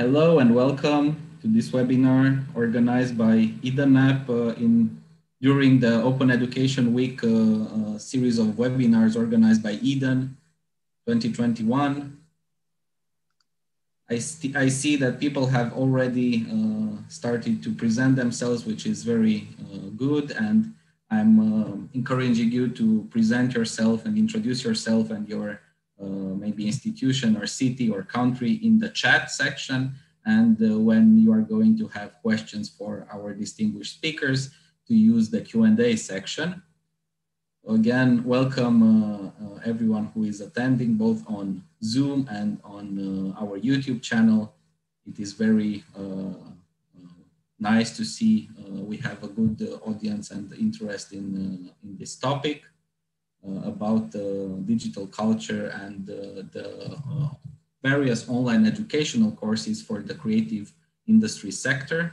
Hello and welcome to this webinar organized by EDANAP during the Open Education Week series of webinars organized by EDAN 2021. I see that people have already started to present themselves, which is very good, and I'm encouraging you to present yourself and introduce yourself and your maybe institution or city or country in the chat section. And when you are going to have questions for our distinguished speakers, to use the Q&A section. Again, welcome everyone who is attending both on Zoom and on our YouTube channel. It is very nice to see we have a good audience and interest in this topic about digital culture and the various online educational courses for the creative industry sector.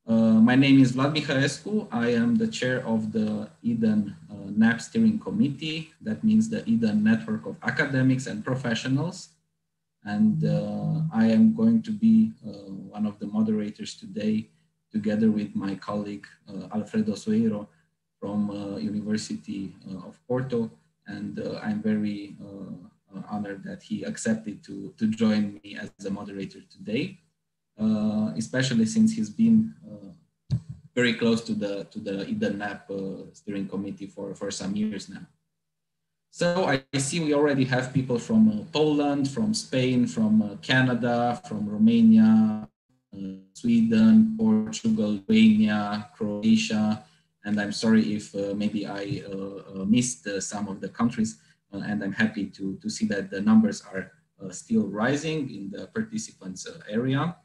My name is Vlad Mihaescu. I am the chair of the EDAN NAP steering committee. That means the EDAN network of academics and professionals. And I am going to be one of the moderators today, together with my colleague, Alfredo Soeiro from University of Porto. And I'm very honored that he accepted to join me as a moderator today. Especially since he's been very close to the EDAN NAP steering committee for some years now. So I see we already have people from Poland, from Spain, from Canada, from Romania, Sweden, Portugal, Lithuania, Croatia, and I'm sorry if maybe I missed some of the countries, and I'm happy to see that the numbers are still rising in the participants area.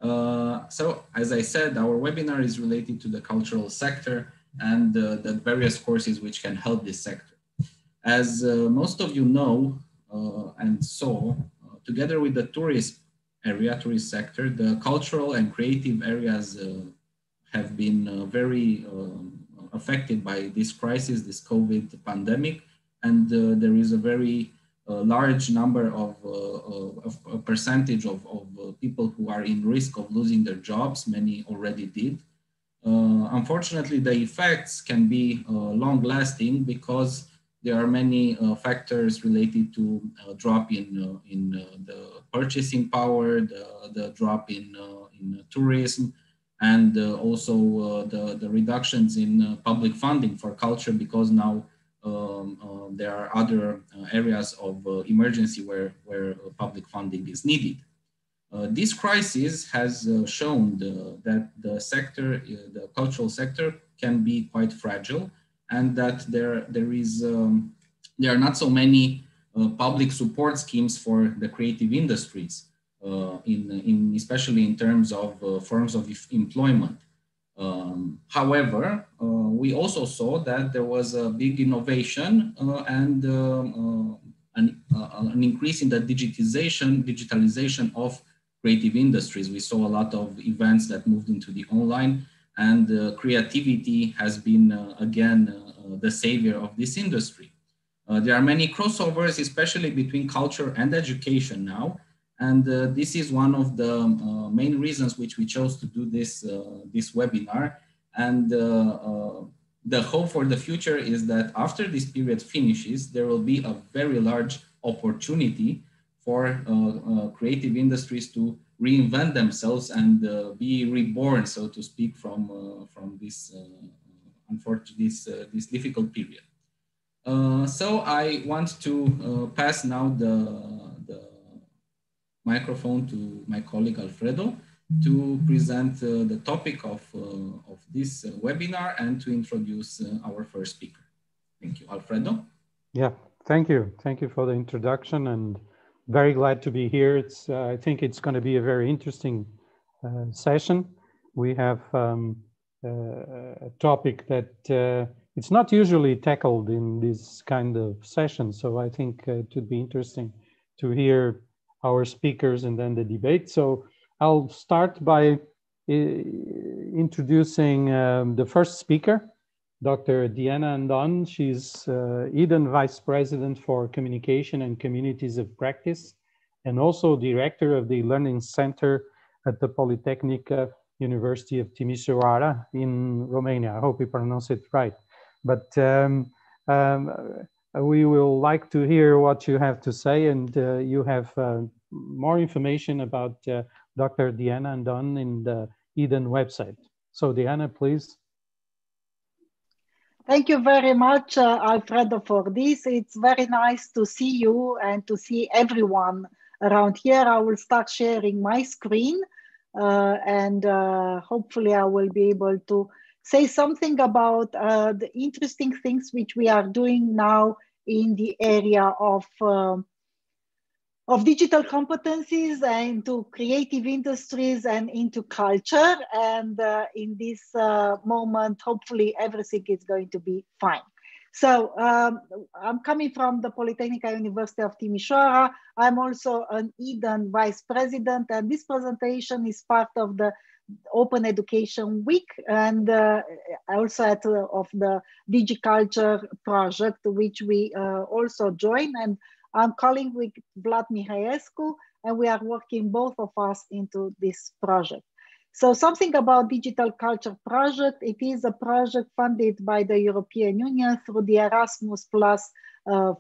So as I said, our webinar is related to the cultural sector and the various courses which can help this sector. As most of you know and saw, together with the tourist sector, the cultural and creative areas have been very affected by this crisis, this COVID pandemic, and there is a very large number of a percentage of people who are in risk of losing their jobs. Many already did. Unfortunately, the effects can be long lasting because there are many factors related to drop in the purchasing power, the drop in tourism, and also the reductions in public funding for culture, because now there are other areas of emergency where public funding is needed. This crisis has shown that the sector, the cultural sector, can be quite fragile, and that there are not so many public support schemes for the creative industries, especially in terms of forms of employment. However, we also saw that there was a big innovation and an increase in the digitalization of creative industries. We saw a lot of events that moved into the online, and creativity has been again the savior of this industry. There are many crossovers, especially between culture and education now. And this is one of the main reasons which we chose to do this webinar. And the hope for the future is that after this period finishes, there will be a very large opportunity for creative industries to reinvent themselves and be reborn, so to speak, from this unfortunate this difficult period. So I want to pass now the microphone to my colleague Alfredo to present the topic of this webinar and to introduce our first speaker. Thank you, Alfredo. Yeah, thank you. Thank you for the introduction, and very glad to be here. It's I think it's going to be a very interesting session. We have a topic that it's not usually tackled in this kind of session, so I think it would be interesting to hear our speakers and then the debate. So I'll start by introducing the first speaker, Dr. Diana Andon. She's EDAN Vice President for Communication and Communities of Practice and also director of the Learning Center at the Polytechnic University of Timisoara in Romania. I hope we pronounce it right. But we will like to hear what you have to say, and you have more information about Dr. Diana Andon in the Eden website. So Diana, please. Thank you very much, Alfredo, for this. It's very nice to see you and to see everyone around here. I will start sharing my screen and hopefully I will be able to say something about the interesting things which we are doing now in the area of digital competencies and into creative industries and into culture. And in this moment, hopefully everything is going to be fine. So I'm coming from the Polytechnic University of Timisoara. I'm also an Eden Vice President, and this presentation is part of the Open Education Week and also of the DigiCulture project, which we also join. And I'm calling with Vlad Mihaescu, and we are working both of us into this project. So something about Digital Culture Project. It is a project funded by the European Union through the Erasmus Plus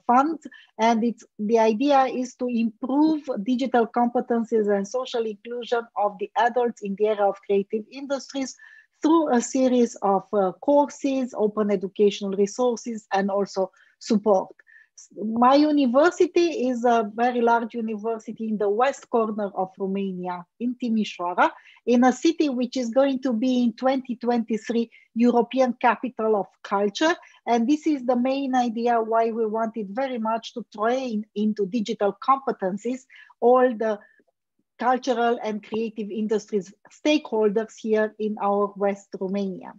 fund. And the idea is to improve digital competencies and social inclusion of the adults in the area of creative industries through a series of courses, open educational resources, and also support. My university is a very large university in the west corner of Romania, in Timisoara, in a city which is going to be in 2023 European Capital of Culture. And this is the main idea why we wanted very much to train into digital competencies all the cultural and creative industries stakeholders here in our West Romania.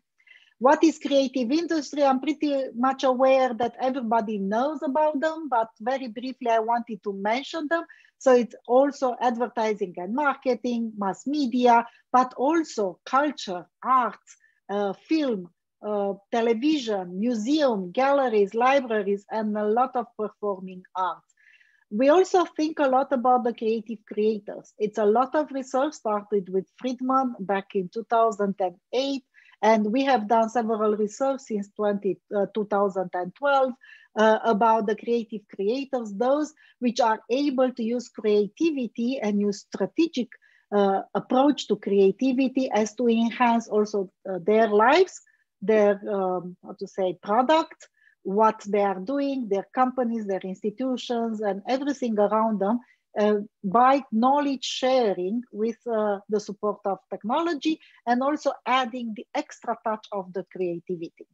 What is creative industry? I'm pretty much aware that everybody knows about them, but very briefly, I wanted to mention them. So it's also advertising and marketing, mass media, but also culture, arts, film, television, museum, galleries, libraries, and a lot of performing arts. We also think a lot about the creative creators. It's a lot of research started with Friedman back in 2008. And we have done several research since 2012 about the creative creators, those which are able to use creativity and use strategic approach to creativity as to enhance also their lives, their, product, what they are doing, their companies, their institutions, and everything around them, by knowledge sharing with the support of technology and also adding the extra touch of the creativity.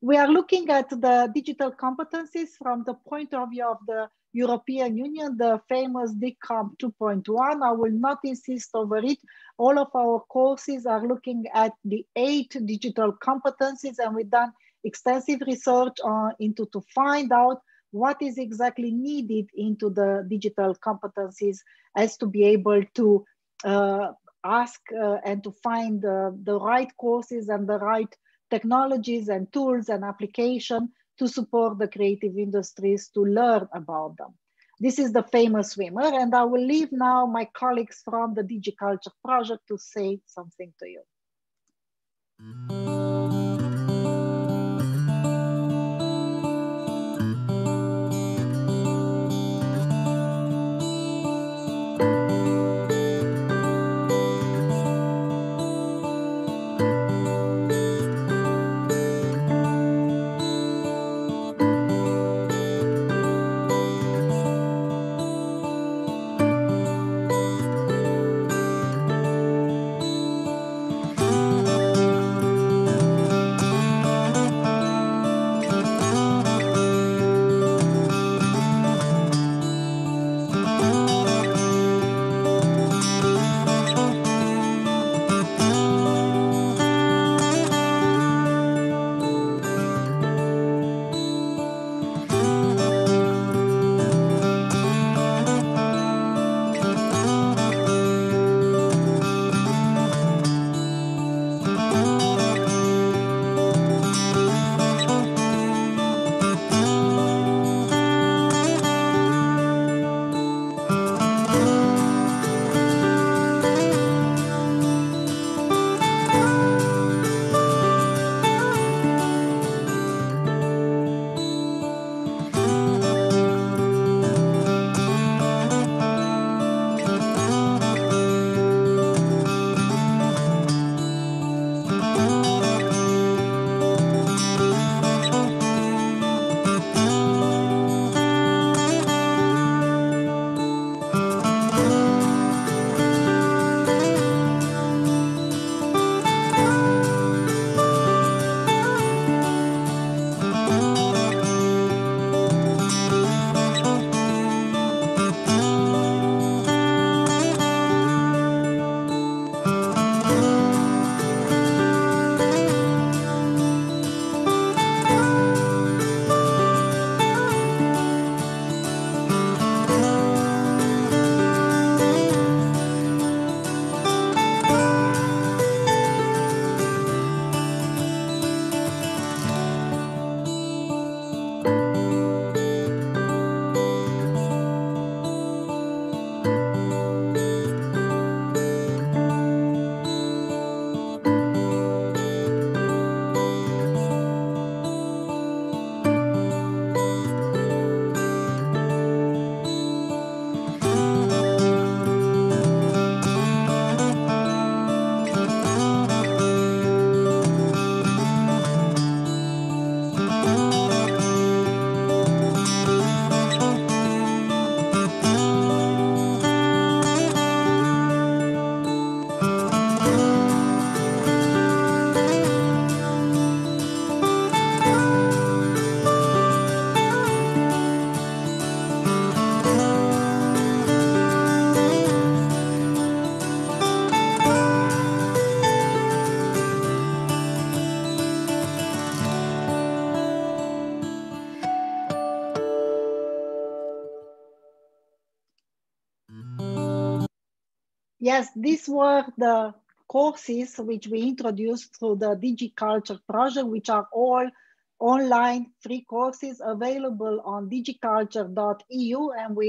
We are looking at the digital competencies from the point of view of the European Union, the famous DICOM 2.1. I will not insist over it. All of our courses are looking at the 8 digital competencies, and we've done extensive research to find out what is exactly needed into the digital competencies as to be able to ask and to find the right courses and the right technologies and tools and application to support the creative industries to learn about them. This is the famous swimmer, and I will leave now my colleagues from the DigiCulture project to say something to you. Yes, these were the courses which we introduced through the DigiCulture project, which are all online free courses available on digiculture.eu. And we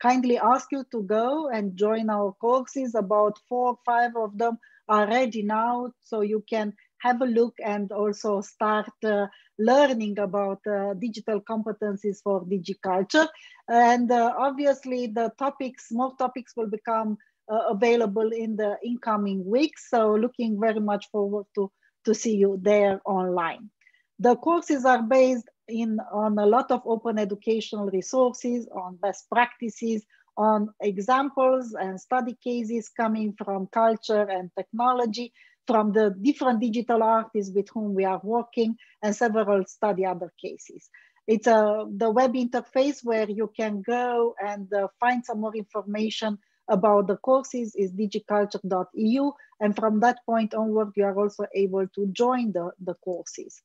kindly ask you to go and join our courses. About 4 or 5 of them are ready now, so you can have a look and also start learning about digital competencies for DigiCulture. And obviously the topics, more topics will become available in the incoming weeks. So looking very much forward to see you there online. The courses are based on a lot of open educational resources, on best practices, on examples and study cases coming from culture and technology, from the different digital artists with whom we are working, and several study other cases. It's the web interface where you can go and find some more information about the courses is digiculture.eu. And from that point onward, you are also able to join the courses.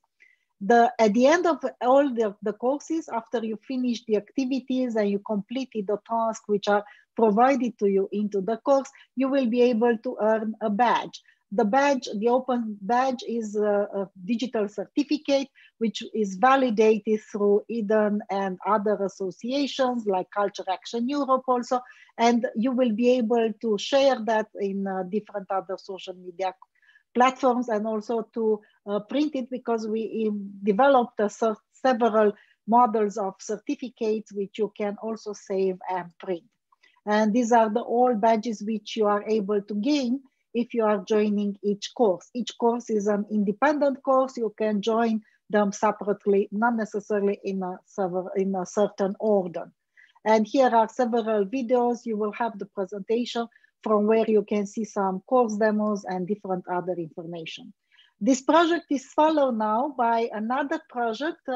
At the end of all the courses, after you finish the activities and you completed the tasks which are provided to you into the course, you will be able to earn a badge. The badge, the open badge, is a digital certificate which is validated through EDEN and other associations like Culture Action Europe also, and you will be able to share that in different other social media platforms, and also to print it, because we developed several models of certificates which you can also save and print. And these are all badges which you are able to gain if you are joining each course. Each course is an independent course. You can join them separately, not necessarily in a certain order. And here are several videos. You will have the presentation from where you can see some course demos and different other information. This project is followed now by another project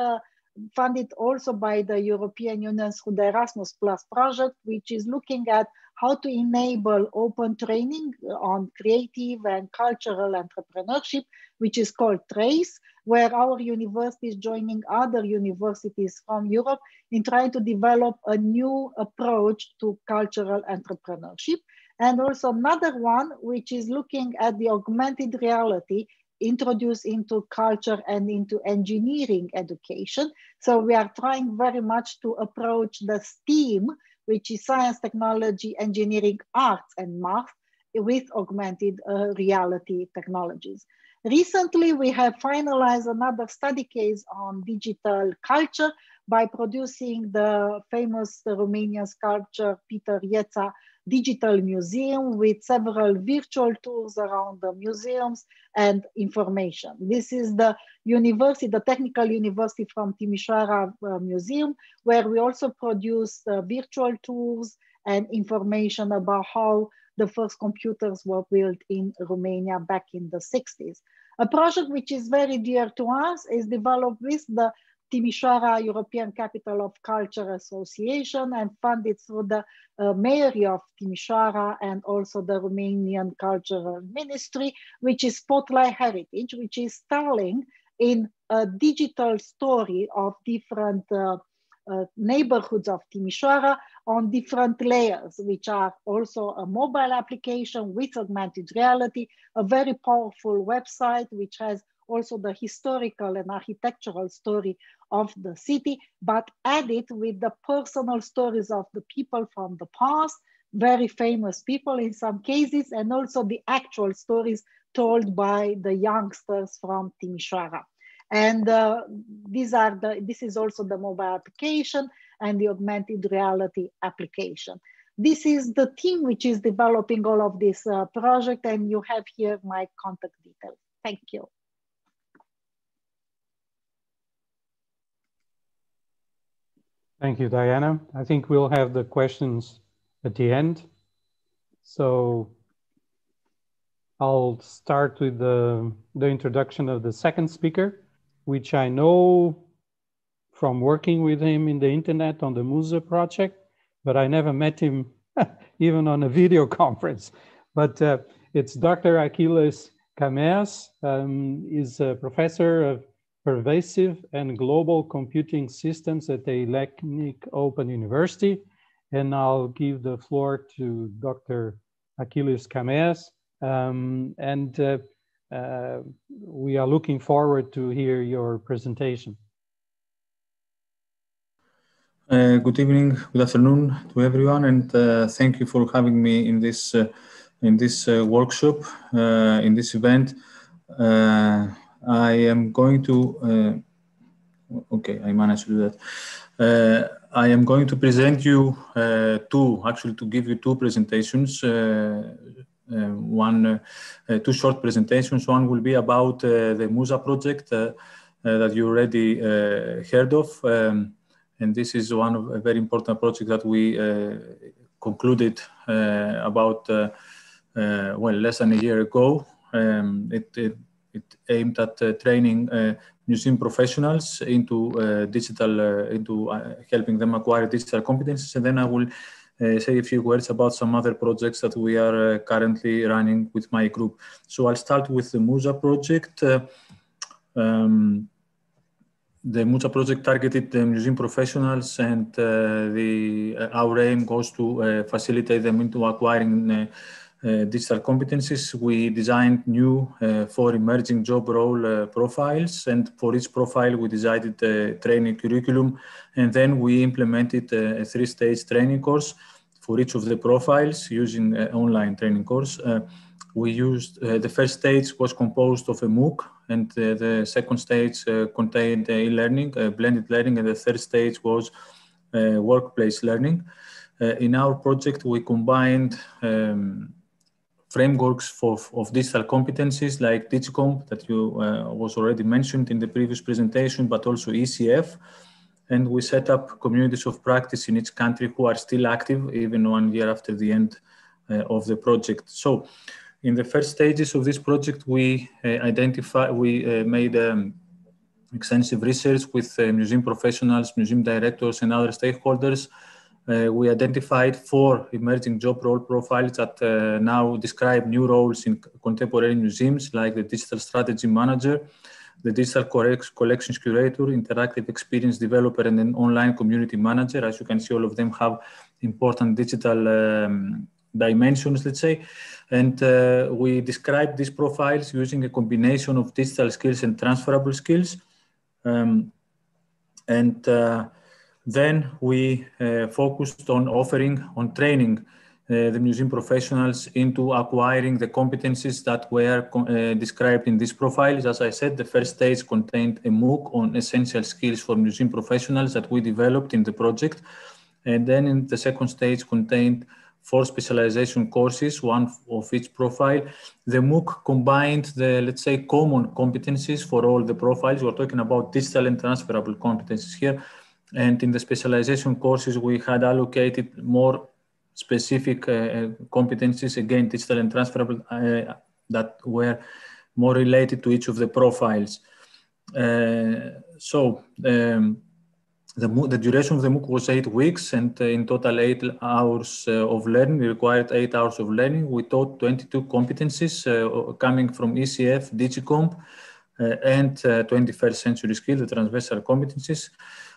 funded also by the European Union through the Erasmus Plus project, which is looking at how to enable open training on creative and cultural entrepreneurship, which is called TRACE, where our university is joining other universities from Europe in trying to develop a new approach to cultural entrepreneurship. And also another one, which is looking at the augmented reality introduced into culture and into engineering education. So we are trying very much to approach the STEAM, which is science, technology, engineering, arts, and math, with augmented reality technologies. Recently, we have finalized another study case on digital culture by producing the famous Romanian sculptor Peter Ieța Digital Museum with several virtual tours around the museums and information. This is the university, the Technical University from Timișoara Museum, where we also produce virtual tours and information about how the first computers were built in Romania back in the 60s. A project which is very dear to us is developed with the Timișoara European Capital of Culture Association and funded through the Mayory of Timișoara and also the Romanian Cultural Ministry, which is Spotlight Heritage, which is telling in a digital story of different neighborhoods of Timișoara on different layers, which are also a mobile application with augmented reality, a very powerful website, which has also the historical and architectural story of the city, but added with the personal stories of the people from the past, very famous people in some cases, and also the actual stories told by the youngsters from Timișoara. And this is also the mobile application and the augmented reality application. This is the team which is developing all of this project, and you have here my contact details. Thank you. Thank you, Diana. I think we'll have the questions at the end. So I'll start with the introduction of the second speaker, which I know from working with him in the internet on the MOOCs project, but I never met him even on a video conference. But it's Dr. Achilles Camers. He's a professor of pervasive and global computing systems at the Elecnic Open University. And I'll give the floor to Dr. Achilles Cameas, and we are looking forward to hear your presentation. Good evening, good afternoon to everyone, and thank you for having me in this workshop, in this event. I am going to, okay, I managed to do that. I am going to present you to give you two presentations, two short presentations. One will be about the MUSA project that you already heard of. And this is one of a very important project that we concluded about less than a year ago. It aimed at training museum professionals into helping them acquire digital competencies. And then I will say a few words about some other projects that we are currently running with my group. So I'll start with the MUSA project. The MUSA project targeted the museum professionals, and our aim goes to facilitate them into acquiring digital competencies. We designed new 4 emerging job role profiles, and for each profile we decided a training curriculum, and then we implemented a 3-stage training course for each of the profiles using an online training course. We used, the first stage was composed of a MOOC, and the second stage contained e-learning, blended learning, and the third stage was workplace learning. In our project, we combined frameworks of digital competencies like DigiComp that was already mentioned in the previous presentation, but also ECF. And we set up communities of practice in each country who are still active even 1 year after the end of the project. So in the first stages of this project, we made extensive research with museum professionals, museum directors, and other stakeholders. We identified 4 emerging job role profiles that now describe new roles in contemporary museums, like the digital strategy manager, the digital collections curator, interactive experience developer, and an online community manager. As you can see, all of them have important digital dimensions, let's say. And we described these profiles using a combination of digital skills and transferable skills. Then we focused on training the museum professionals into acquiring the competencies that were described in these profiles. As I said, the first stage contained a MOOC on essential skills for museum professionals that we developed in the project. And then in the second stage contained 4 specialization courses, 1 of each profile. The MOOC combined the, let's say, common competencies for all the profiles. We're talking about digital and transferable competencies here. And in the specialization courses, we had allocated more specific competencies, again, digital and transferable, that were more related to each of the profiles. The duration of the MOOC was 8 weeks, and in total 8 hours of learning. We required 8 hours of learning. We taught 22 competencies coming from ECF, DigiComp, and 21st century skills, the transversal competencies.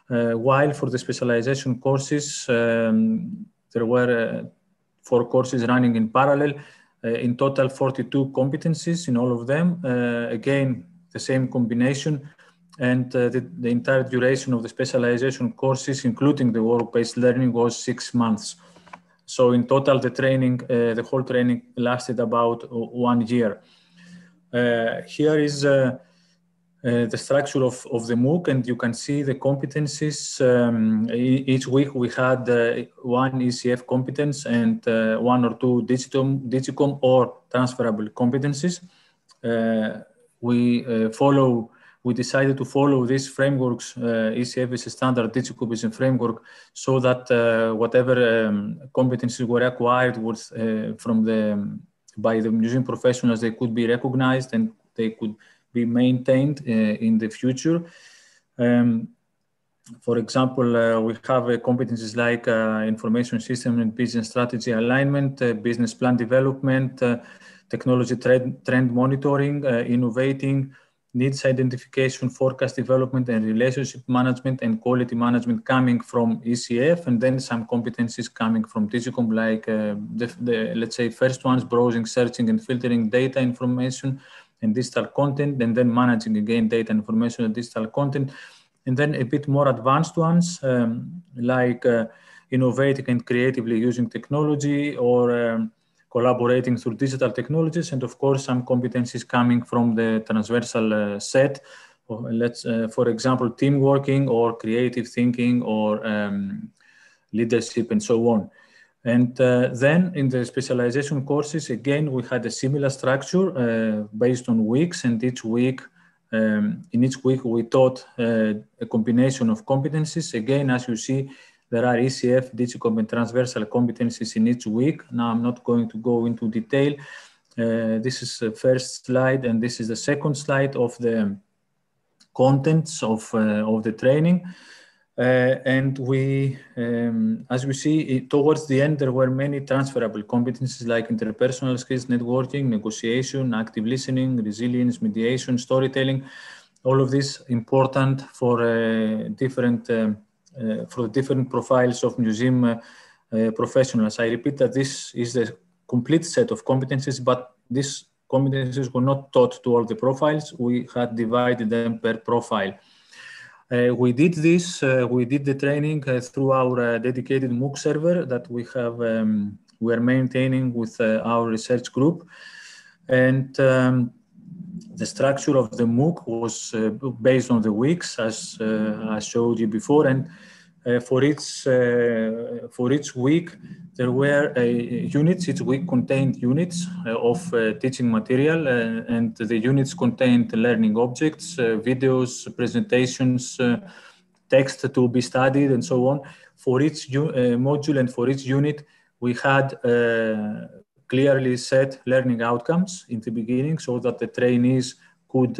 While for the specialization courses, there were 4 courses running in parallel. In total, 42 competencies in all of them. Again, the same combination. And the entire duration of the specialization courses, including the work-based learning, was 6 months. So in total, the whole training lasted about 1 year. Here is the structure of the MOOC, and you can see the competencies. Each week we had 1 ECF competence and 1 or 2 DigiCom or transferable competencies. We decided to follow these frameworks. ECF is a standard, DigiComp is a framework, so that whatever competencies were acquired by the museum professionals, they could be recognized and they could be maintained in the future. For example, we have competencies like information system and business strategy alignment, business plan development, technology trend monitoring, innovating, needs identification, forecast development, and relationship management and quality management coming from ECF, and then some competencies coming from Digicom, like let's say first ones, browsing, searching, and filtering data information and digital content, and then managing again data information and digital content, and then a bit more advanced ones, like innovating and creatively using technology, or collaborating through digital technologies, and of course some competencies coming from the transversal set, for example, team working or creative thinking or leadership and so on. And then in the specialization courses, again, we had a similar structure based on weeks, and each week, in each week we taught a combination of competencies. Again, as you see, there are ECF, Digicom, and transversal competencies in each week. Now, I'm not going to go into detail. This is the first slide, and this is the second slide of the contents of the training. And we, as we see, towards the end, there were many transferable competencies like interpersonal skills, networking, negotiation, active listening, resilience, mediation, storytelling. All of this important for different profiles of museum professionals. I repeat that this is the complete set of competencies, but these competencies were not taught to all the profiles. We had divided them per profile. We did this, we did the training through our dedicated MOOC server that we have, we are maintaining with our research group. And the structure of the MOOC was based on the weeks, as I showed you before. And for each week, there were units. Each week contained units of teaching material, and the units contained learning objects, videos, presentations, text to be studied, and so on. For each module and for each unit, we had clearly set learning outcomes in the beginning, so that the trainees could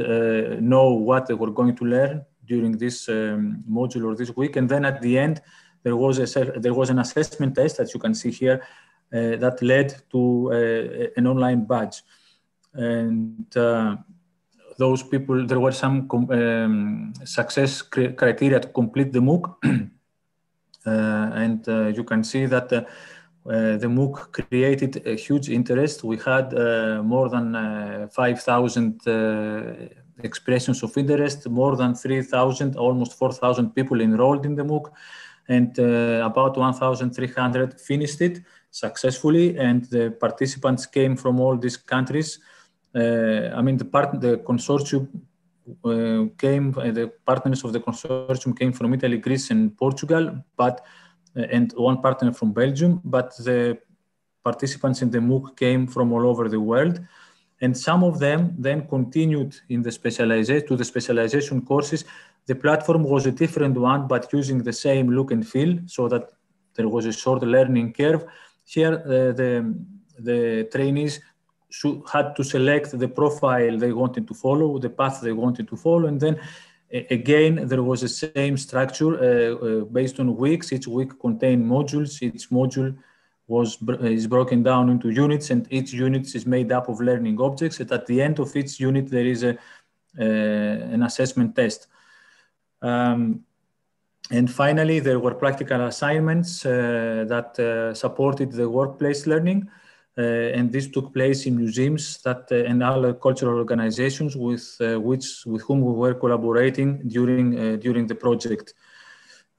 know what they were going to learn during this module or this week. And then at the end, there was an assessment test, as you can see here, that led to an online badge. And those people, there were some success criteria to complete the MOOC. And you can see that the MOOC created a huge interest. We had more than 5,000 expressions of interest, more than 3,000, almost 4,000 people enrolled in the MOOC, and about 1,300 finished it successfully. And the participants came from all these countries. I mean, the consortium the partners of the consortium came from Italy, Greece, and Portugal, and one partner from Belgium, but the participants in the MOOC came from all over the world. And some of them then continued in the specialization courses. The platform was a different one, but using the same look and feel, so that there was a short learning curve. Here, the trainees had to select the profile they wanted to follow, the path they wanted to follow, and then again, there was the same structure based on weeks. Each week contained modules. Each module is broken down into units, and each unit is made up of learning objects. And at the end of each unit, there is an assessment test. And finally, there were practical assignments that supported the workplace learning. And this took place in museums and other cultural organizations with whom we were collaborating during the project.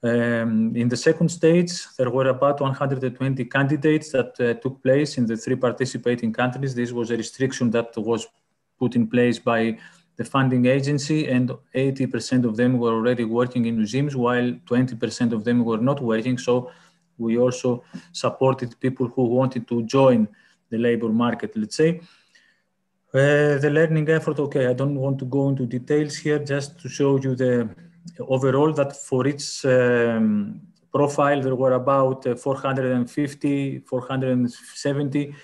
In the second stage, there were about 120 candidates that took place in the 3 participating countries. This was a restriction that was put in place by the funding agency, and 80% of them were already working in museums, while 20% of them were not working. So we also supported people who wanted to join the labor market, let's say. The learning effort, okay, I don't want to go into details here, just to show you the overall that for each profile, there were about 450, 470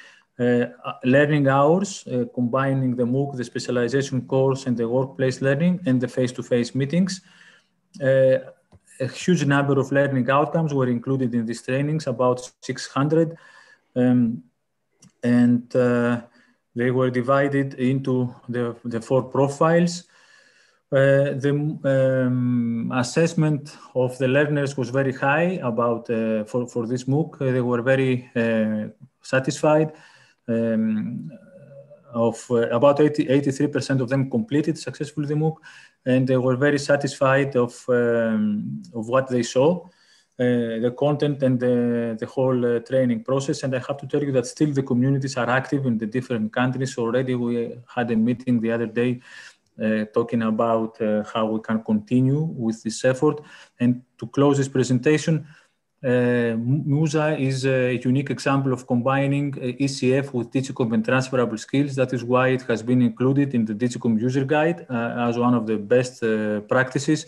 learning hours, combining the MOOC, the specialization course, and the workplace learning, and the face-to-face meetings. A huge number of learning outcomes were included in these trainings, about 600. And they were divided into the 4 profiles. The assessment of the learners was very high about for this MOOC. They were very satisfied. About 83% of them completed successfully the MOOC, and they were very satisfied of what they saw, the content and the whole training process. And I have to tell you that still the communities are active in the different countries. Already we had a meeting the other day talking about how we can continue with this effort. And to close this presentation, MUSA is a unique example of combining ECF with Digicom and transferable skills. That is why it has been included in the Digicom user guide as one of the best practices.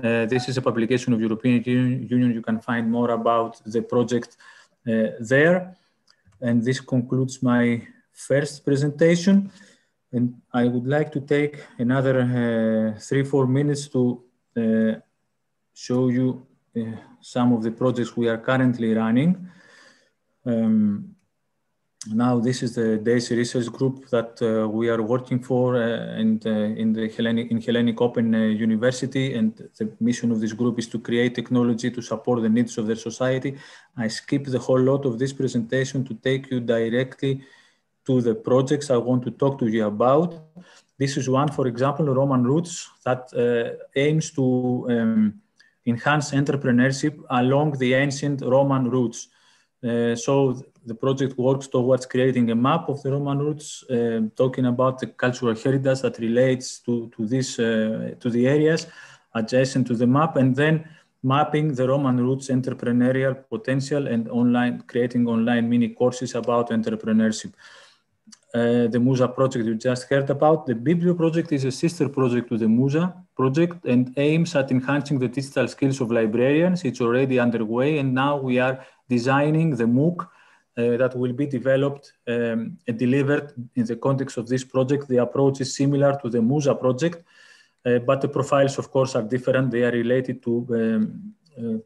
This is a publication of European Union. You can find more about the project there. And this concludes my first presentation. And I would like to take another 3-4 minutes to show you some of the projects we are currently running. Now this is the DAISY research group that we are working for in Hellenic Open University, and the mission of this group is to create technology to support the needs of their society. I skipped the whole lot of this presentation to take you directly to the projects I want to talk to you about. This is one, for example, Roman Roots, that aims to enhance entrepreneurship along the ancient Roman roots. So the project works towards creating a map of the Roman roots, talking about the cultural heritage that relates to the areas adjacent to the map, and then mapping the Roman roots entrepreneurial potential and creating online mini courses about entrepreneurship. The MUSA project you just heard about. The Biblio project is a sister project to the MUSA project and aims at enhancing the digital skills of librarians. It's already underway, and now we are designing the MOOC that will be developed and delivered in the context of this project. The approach is similar to the MUSA project, but the profiles, of course, are different. They are related to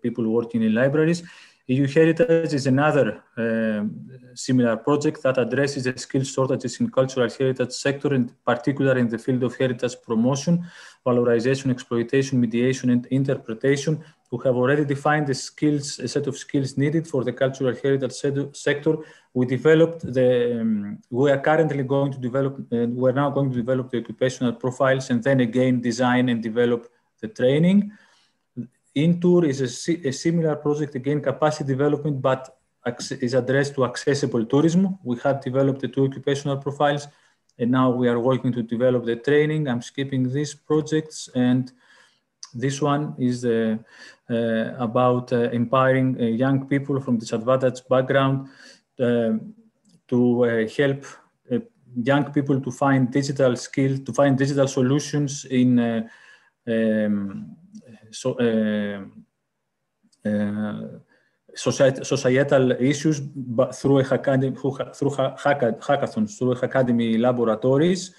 people working in libraries. EU Heritage is another similar project that addresses the skill shortages in cultural heritage sector, in particular in the field of heritage promotion, valorization, exploitation, mediation, and interpretation. We have already defined the skills, a set of skills needed for the cultural heritage sector. We are currently going to develop, we're now going to develop the occupational profiles and then again design and develop the training. InTour is a similar project, again, capacity development, but is addressed to accessible tourism. We have developed the 2 occupational profiles, and now we are working to develop the training. I'm skipping these projects, and this one is about empowering young people from disadvantaged background to help young people to find digital skills, to find digital solutions in societal issues, but through hackathons, through academy laboratories.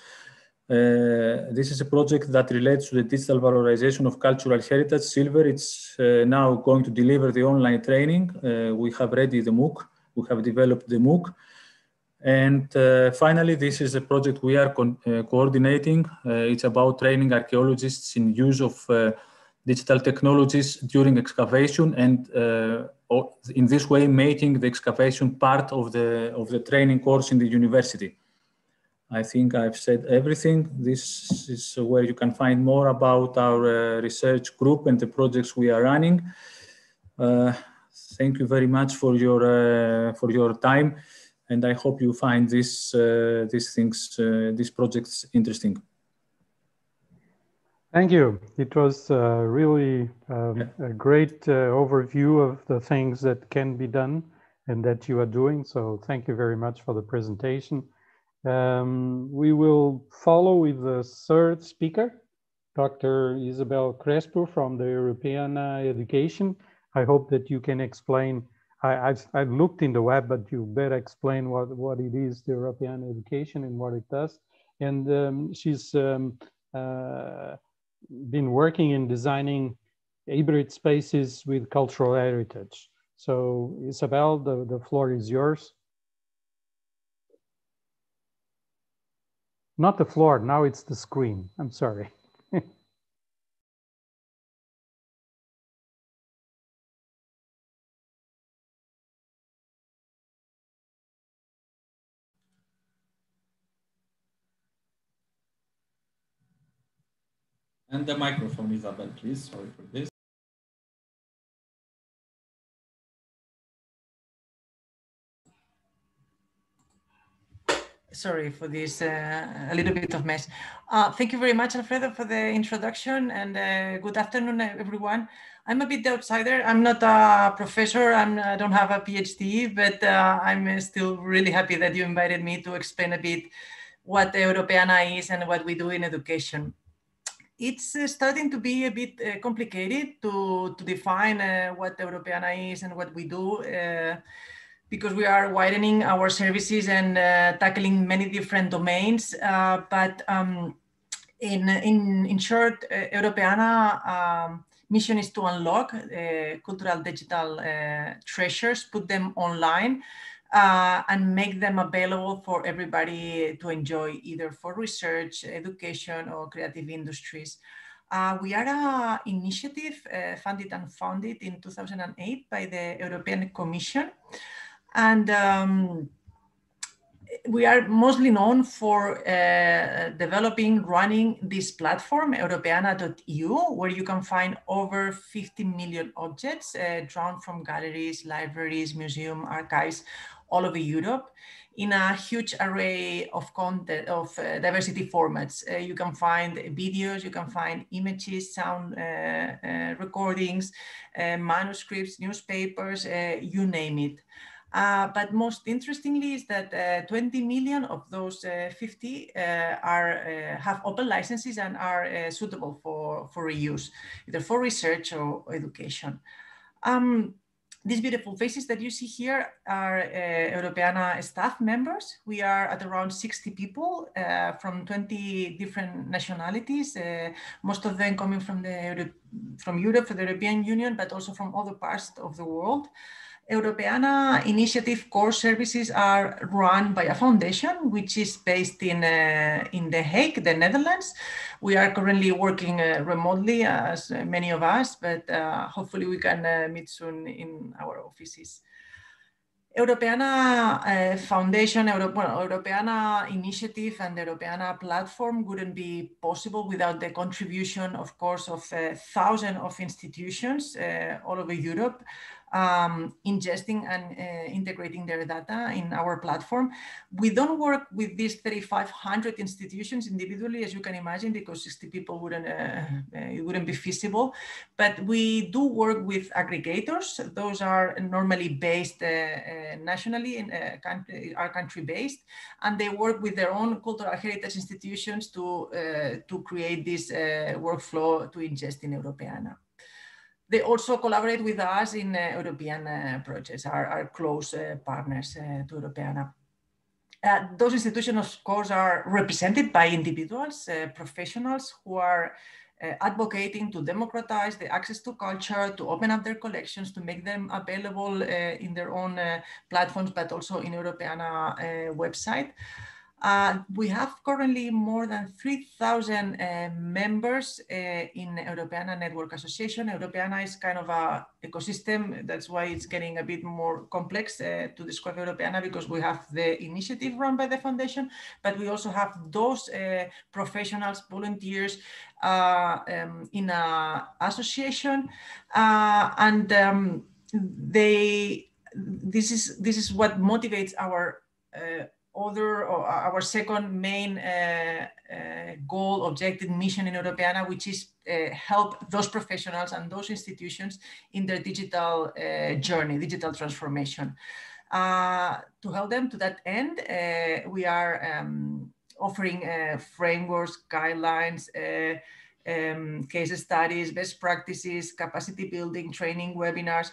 This is a project that relates to the digital valorization of cultural heritage. Silver, it's now going to deliver the online training. We have ready the MOOC. We have developed the MOOC. And finally, this is a project we are coordinating. It's about training archaeologists in use of digital technologies during excavation, and in this way making the excavation part of the training course in the university. I think I've said everything. This is where you can find more about our research group and the projects we are running. Thank you very much for your time, and I hope you find these projects interesting. Thank you. It was really a great overview of the things that can be done and that you are doing. So thank you very much for the presentation. We will follow with the third speaker, Dr. Isabel Crespo from the European Education. I hope that you can explain. I've looked in the web, but you better explain what it is, the European Education, and what it does. And she's been working in designing hybrid spaces with cultural heritage. So Isabel, the floor is yours. Not the floor, now it's the screen. I'm sorry. And the microphone, Isabel, please. Sorry for this. Sorry for this, a little bit of mess. Thank you very much, Alfredo, for the introduction, and good afternoon, everyone. I'm a bit the outsider. I'm not a professor. I don't have a PhD, but I'm still really happy that you invited me to explain a bit what Europeana is and what we do in education. It's starting to be a bit complicated to define what Europeana is and what we do. Because we are widening our services and tackling many different domains. But in short, Europeana mission is to unlock cultural digital treasures, put them online, and make them available for everybody to enjoy, either for research, education, or creative industries. We are an initiative funded and founded in 2008 by the European Commission. And we are mostly known for developing, running this platform, Europeana.eu, where you can find over 50 million objects drawn from galleries, libraries, museums, archives all over Europe in a huge array of content, of diversity formats. You can find videos, you can find images, sound recordings, manuscripts, newspapers, you name it. But most interestingly is that 20 million of those 50 have open licenses and are suitable for reuse, either for research or education. These beautiful faces that you see here are Europeana staff members. We are at around 60 people from 20 different nationalities, most of them coming from Europe, from the European Union, but also from other parts of the world. Europeana initiative core services are run by a foundation which is based in The Hague, the Netherlands. We are currently working remotely, as many of us, but hopefully we can meet soon in our offices. Europeana Foundation, Europeana Initiative and the Europeana platform wouldn't be possible without the contribution, of course, of thousands of institutions all over Europe, ingesting and integrating their data in our platform. We don't work with these 3,500 institutions individually, as you can imagine, because 60 people it wouldn't be feasible. But we do work with aggregators. Those are normally based nationally, are country-based, and they work with their own cultural heritage institutions to create this workflow to ingest in Europeana. They also collaborate with us in European projects, are close partners to Europeana. Those institutions, of course, are represented by individuals, professionals who are advocating to democratize the access to culture, to open up their collections, to make them available in their own platforms, but also in Europeana website. We have currently more than 3,000 members in Europeana Network Association. Europeana is kind of an ecosystem. That's why it's getting a bit more complex to describe Europeana, because we have the initiative run by the foundation, but we also have those professionals, volunteers in an association, this is what motivates our our second main goal, objective, mission in Europeana, which is help those professionals and those institutions in their digital journey, digital transformation. To help them to that end, we are offering frameworks, guidelines, case studies, best practices, capacity building, training, webinars.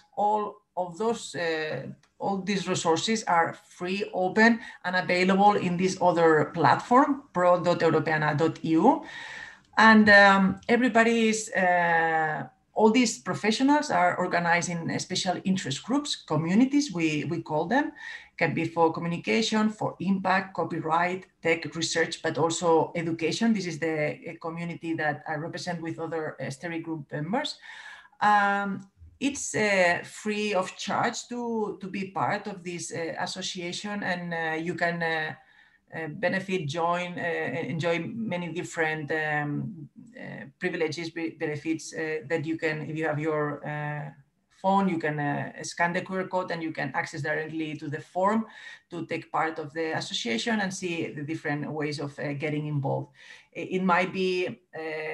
All these resources are free, open, and available in this other platform, pro.europeana.eu. And everybody is, all these professionals are organized in special interest groups, communities, we call them. Can be for communication, for impact, copyright, tech, research, but also education. This is the community that I represent with other steering group members. It's free of charge to be part of this association, and you can benefit, join, enjoy many different privileges, benefits that you can, if you have your phone, you can scan the QR code and you can access directly to the form to take part of the association and see the different ways of getting involved. It might be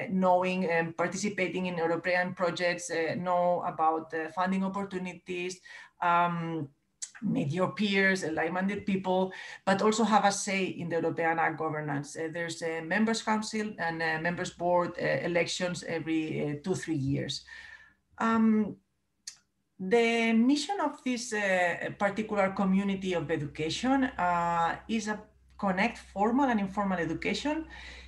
knowing and participating in European projects, know about funding opportunities, meet your peers, like-minded people, but also have a say in the European governance. There's a members council and a members board elections every 2-3 years. The mission of this particular community of education is a connect formal and informal education,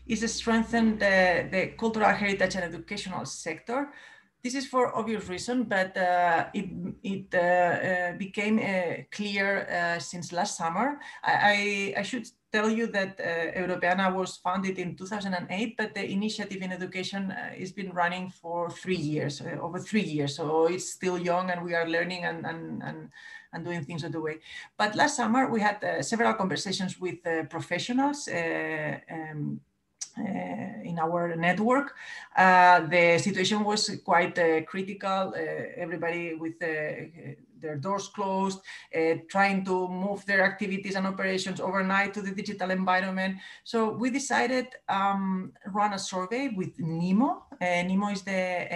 is to strengthen the cultural heritage and educational sector. This is for obvious reason, but it became clear since last summer. I should tell you that Europeana was founded in 2008, but the initiative in education has been running for 3 years, over 3 years. So it's still young and we are learning and doing things on the way. But last summer we had several conversations with professionals in our network. The situation was quite critical. Everybody with their doors closed, trying to move their activities and operations overnight to the digital environment. So we decided run a survey with NEMO. NEMO is the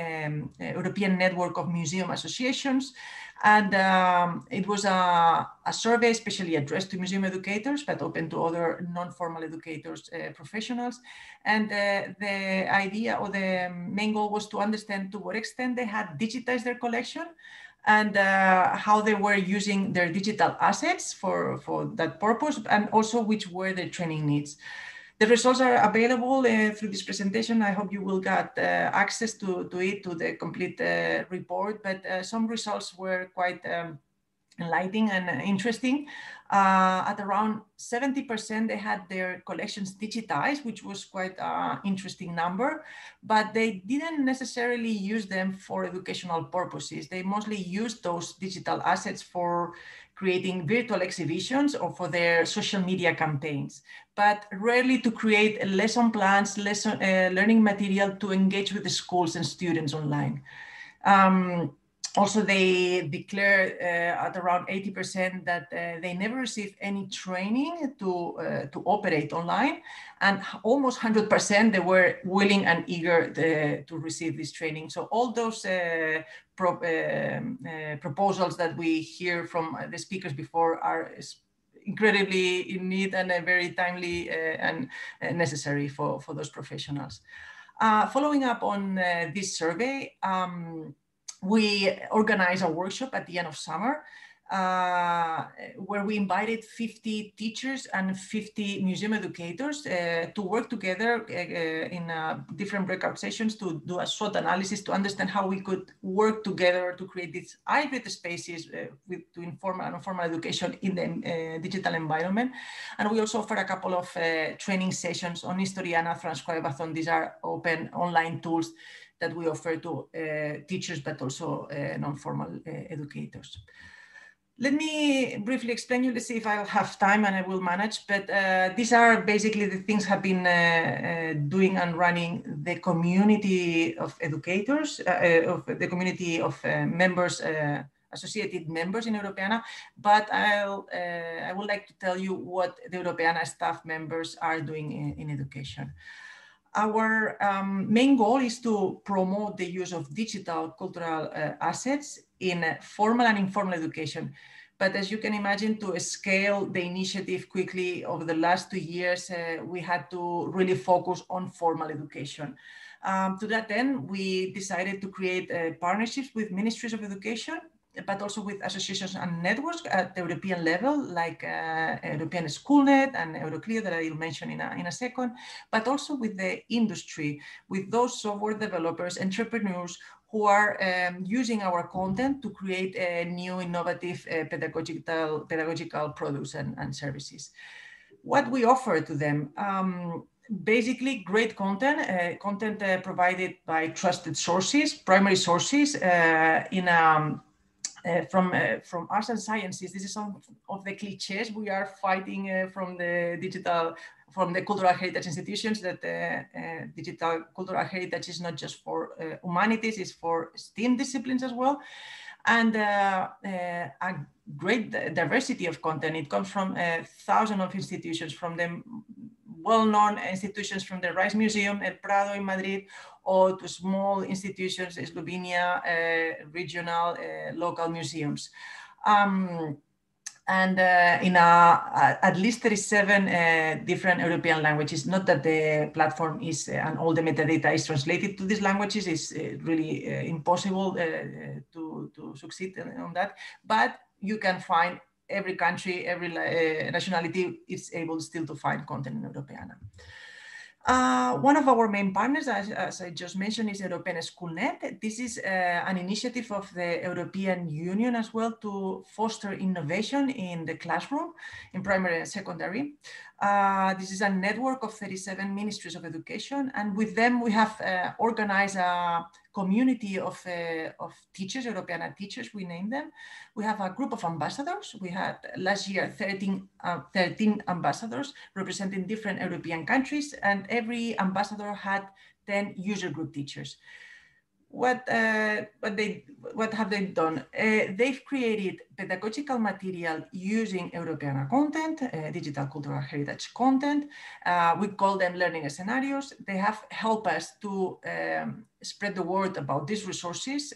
European Network of Museum Associations. And it was a survey especially addressed to museum educators, but open to other non-formal educators, professionals. And the idea or the main goal was to understand to what extent they had digitized their collection and how they were using their digital assets for that purpose, and also which were their training needs. The results are available through this presentation. I hope you will get access to it, to the complete report, but some results were quite enlightening and interesting. At around 70%, they had their collections digitized, which was quite an interesting number, but they didn't necessarily use them for educational purposes. They mostly used those digital assets for creating virtual exhibitions or for their social media campaigns, but rarely to create lesson plans, learning material to engage with the schools and students online. Also, they declared at around 80% that they never received any training to operate online, and almost 100% they were willing and eager to receive this training. So all those proposals that we hear from the speakers before are incredibly in need and very timely and necessary for those professionals. Following up on this survey, we organized a workshop at the end of summer where we invited 50 teachers and 50 museum educators to work together in different breakout sessions to do a SWOT analysis to understand how we could work together to create these hybrid spaces to informal and non-formal education in the digital environment. And we also offer a couple of training sessions on Historiana, Transcribe-a-thon. These are open online tools that we offer to teachers, but also non-formal educators. Let me briefly explain you, let's see if I'll have time and I will manage, but these are basically the things have been doing and running the community of educators, of the community of members, associated members in Europeana, but I would like to tell you what the Europeana staff members are doing in education. Our main goal is to promote the use of digital cultural assets in formal and informal education. But as you can imagine, to scale the initiative quickly over the last 2 years, we had to really focus on formal education. To that end, we decided to create partnerships with ministries of education, but also with associations and networks at the European level, like European Schoolnet and Euroclear that I'll mention in a second, but also with the industry, with those software developers, entrepreneurs who are using our content to create new innovative pedagogical products and services. What we offer to them, basically great content, content provided by trusted sources, primary sources in from arts and sciences. This is some of the cliches we are fighting from the cultural heritage institutions, that digital cultural heritage is not just for humanities, it's for STEAM disciplines as well. And a great diversity of content. It comes from thousands of institutions, from the well-known institutions from the Rice Museum, El Prado in Madrid, or to small institutions, Slovenia, regional, local museums. And in at least 37 different European languages. Not that the platform is, and all the metadata is translated to these languages. It's really impossible to succeed on that, but you can find every country, every nationality is able still to find content in Europeana. One of our main partners, as I just mentioned, is European Schoolnet. This is an initiative of the European Union as well to foster innovation in the classroom, in primary and secondary. This is a network of 37 ministries of education, and with them we have organized a community of teachers, European teachers, we name them. We have a group of ambassadors. We had last year 13 ambassadors representing different European countries, and every ambassador had 10 user group teachers. What have they done? They've created pedagogical material using Europeana content, digital cultural heritage content. We call them learning scenarios. They have helped us to spread the word about these resources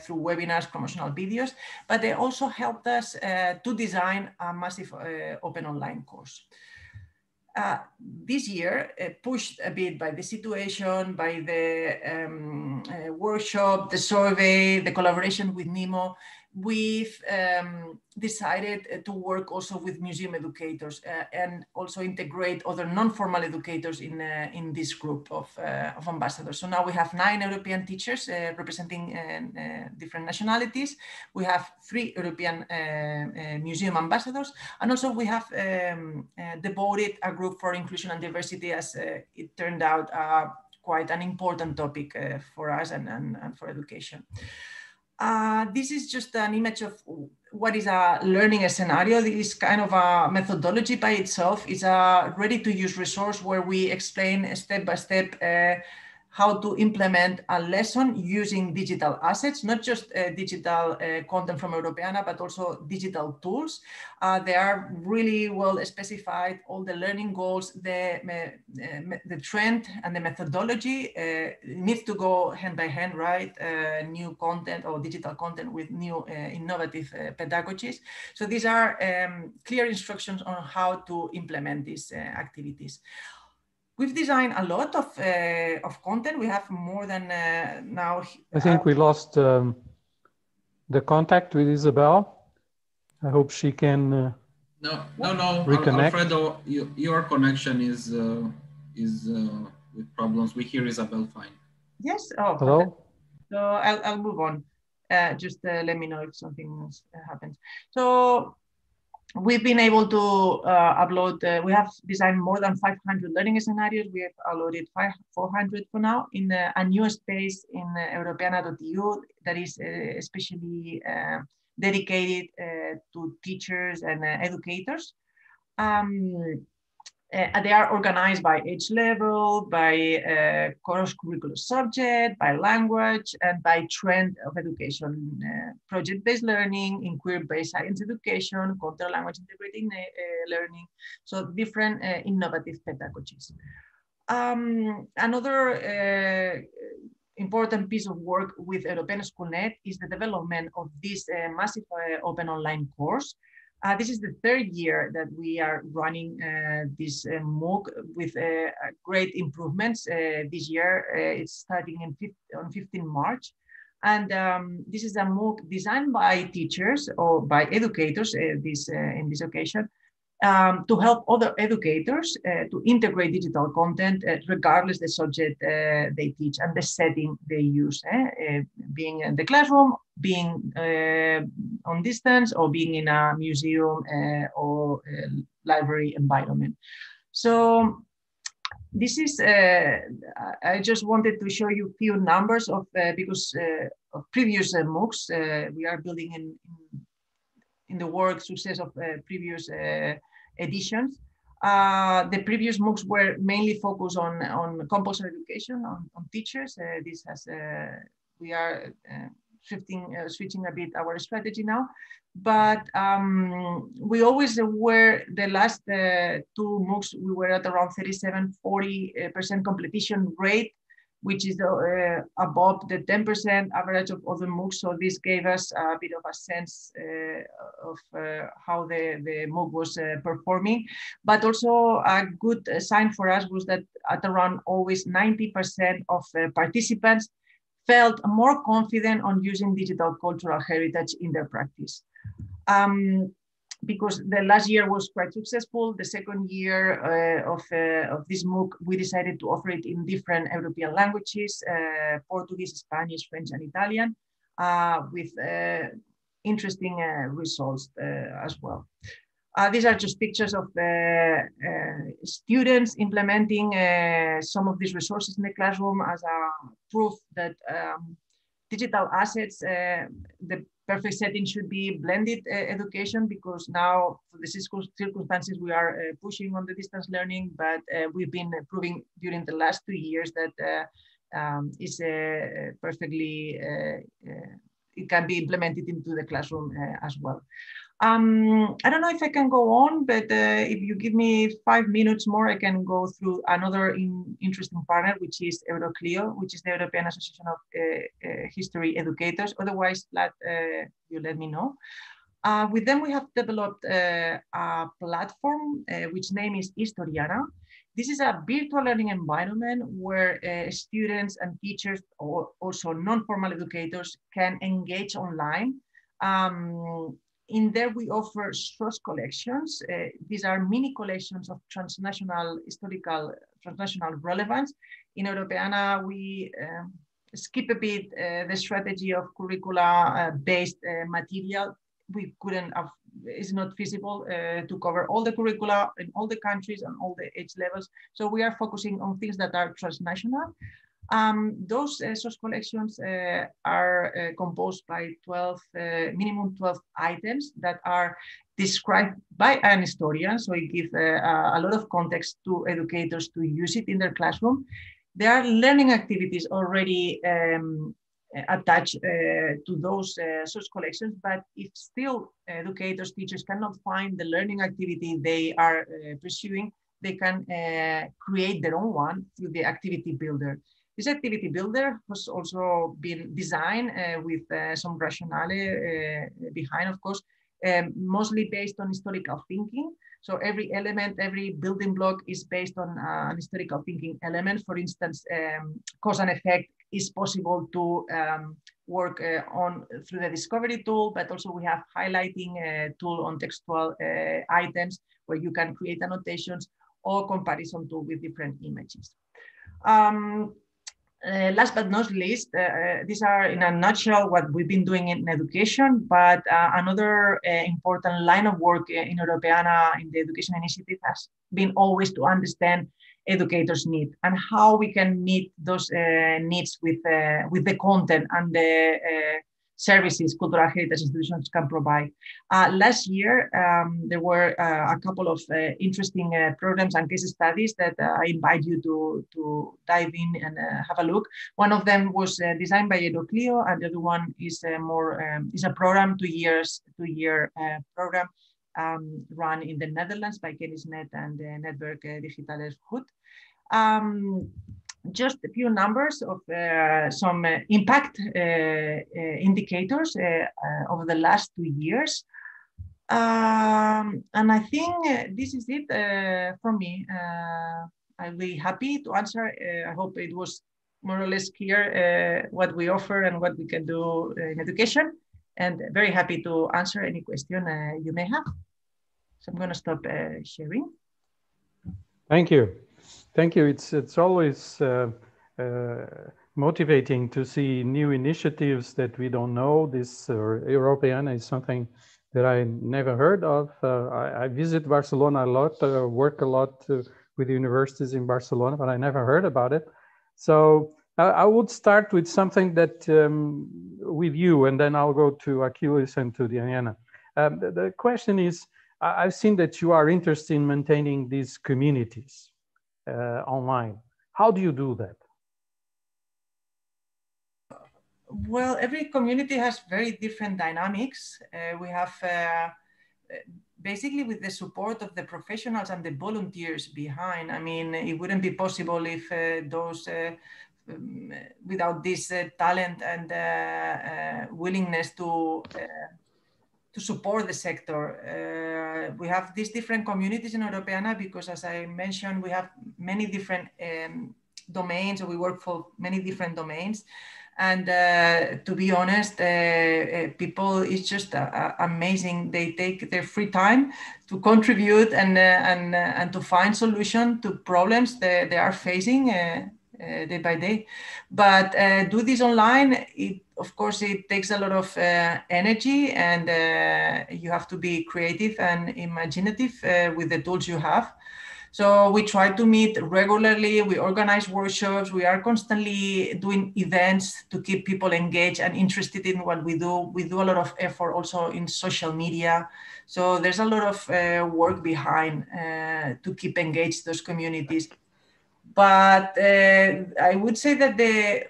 through webinars, promotional videos, but they also helped us to design a massive open online course. This year, pushed a bit by the situation, by the workshop, the survey, the collaboration with NEMO, we've decided to work also with museum educators and also integrate other non-formal educators in this group of ambassadors. So now we have 9 European teachers representing different nationalities. We have 3 European museum ambassadors, and also we have devoted a group for inclusion and diversity, as it turned out quite an important topic for us and for education. This is just an image of what is a learning scenario. This is kind of a methodology by itself. It's a ready-to-use resource where we explain step by step how to implement a lesson using digital assets, not just digital content from Europeana, but also digital tools. They are really well specified, all the learning goals, the trend and the methodology needs to go hand by hand, right? New content or digital content with new innovative pedagogies. So these are clear instructions on how to implement these activities. We've designed a lot of content. We have more than now. I think we lost the contact with Isabel. I hope she can No, reconnect. Alfredo, your connection is with problems. We hear Isabel fine. Yes. Oh, hello. Okay. So I'll move on. Just let me know if something else happens. So we've been able to upload, we have designed more than 500 learning scenarios. We have uploaded 400 for now in a new space in europeana.eu that is especially dedicated to teachers and educators. They are organized by age level, by cross-curricular subject, by language, and by trend of education. Project-based learning, inquiry-based science education, cultural language integrating learning. So different innovative pedagogies. Another important piece of work with European Schoolnet is the development of this massive open online course. This is the 3rd year that we are running this MOOC with great improvements. This year, it's starting on 15 March. And this is a MOOC designed by teachers or by educators in this occasion to help other educators to integrate digital content regardless the subject they teach and the setting they use, being in the classroom, being on distance, or being in a museum or library environment. So This is, I just wanted to show you a few numbers of, because of previous MOOCs, we are building in the work success of previous editions. The previous MOOCs were mainly focused on compulsory education, on teachers. This has, we are switching a bit our strategy now. But we always were, the last two MOOCs, we were at around 37–40% completion rate, which is above the 10% average of other MOOCs. So this gave us a bit of a sense of how the MOOC was performing. But also a good sign for us was that at around always 90% of participants felt more confident on using digital cultural heritage in their practice. Because the last year was quite successful. The second year of this MOOC, we decided to offer it in different European languages, Portuguese, Spanish, French, and Italian, with interesting results as well. These are just pictures of students implementing some of these resources in the classroom as a proof that digital assets, the perfect setting should be blended education, because now for the circumstances we are pushing on the distance learning, but we've been proving during the last 2 years that is perfectly, it can be implemented into the classroom as well. I don't know if I can go on, but if you give me 5 minutes more, I can go through another interesting partner, which is Euroclio, which is the European Association of History Educators. Otherwise, you let me know. With them, we have developed a platform, which name is Historiana. This is a virtual learning environment where students and teachers, or also non-formal educators, can engage online. In there, we offer source collections. These are mini collections of transnational relevance. In Europeana, we skip a bit the strategy of curricula-based material. We couldn't have, it's not feasible to cover all the curricula in all the countries and all the age levels. So we are focusing on things that are transnational. Those source collections are composed by minimum 12 items that are described by an historian. So it gives a lot of context to educators to use it in their classroom. There are learning activities already attached to those source collections, but if still educators, teachers cannot find the learning activity they are pursuing, they can create their own one through the activity builder. This activity builder has also been designed with some rationale behind, of course, mostly based on historical thinking. So every element, every building block is based on an historical thinking element. For instance, cause and effect is possible to work on through the discovery tool, but also we have highlighting tool on textual items where you can create annotations or comparison tool with different images. Last but not least, these are in a nutshell what we've been doing in education, but another important line of work in Europeana in the education initiative has been always to understand educators' needs and how we can meet those needs with the content and the services cultural heritage institutions can provide. Last year, there were a couple of interesting programs and case studies that I invite you to dive in and have a look. One of them was designed by Euroclio, and the other one is is a program, 2 year program run in the Netherlands by Kennisnet and Netwerk Digitales Goed. Just a few numbers of some impact indicators over the last 2 years. And I think this is it from me. I'll be happy to answer. I hope it was more or less clear what we offer and what we can do in education, and very happy to answer any question you may have. So I'm going to stop sharing. Thank you. Thank you. It's always motivating to see new initiatives that we don't know. This Europeana is something that I never heard of. I visit Barcelona a lot, work a lot with universities in Barcelona, but I never heard about it. So I would start with something that with you, and then I'll go to Achilles and to Diana. The question is, I've seen that you are interested in maintaining these communities online. How do you do that? Well, every community has very different dynamics. We have basically with the support of the professionals and the volunteers behind. I mean, it wouldn't be possible if those without this talent and willingness to support the sector. We have these different communities in Europeana because, as I mentioned, we have many different domains, or we work for many different domains. And to be honest, people, it's just amazing. They take their free time to contribute and to find solutions to problems they are facing day by day. But do this online, of course, it takes a lot of energy, and you have to be creative and imaginative with the tools you have. So we try to meet regularly, we organize workshops, we are constantly doing events to keep people engaged and interested in what we do. We do a lot of effort also in social media. So there's a lot of work behind to keep engaged those communities. But I would say that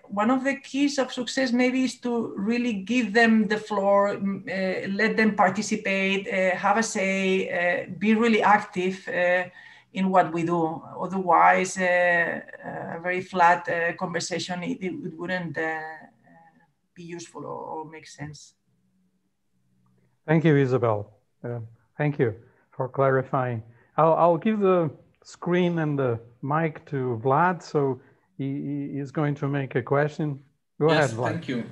one of the keys of success maybe is to really give them the floor, let them participate, have a say, be really active in what we do. Otherwise, a very flat conversation, it wouldn't be useful or make sense. Thank you, Isabel. Thank you for clarifying. I'll give the screen and the mic to Vlad, so he is going to make a question. Go ahead, Vlad. Thank you.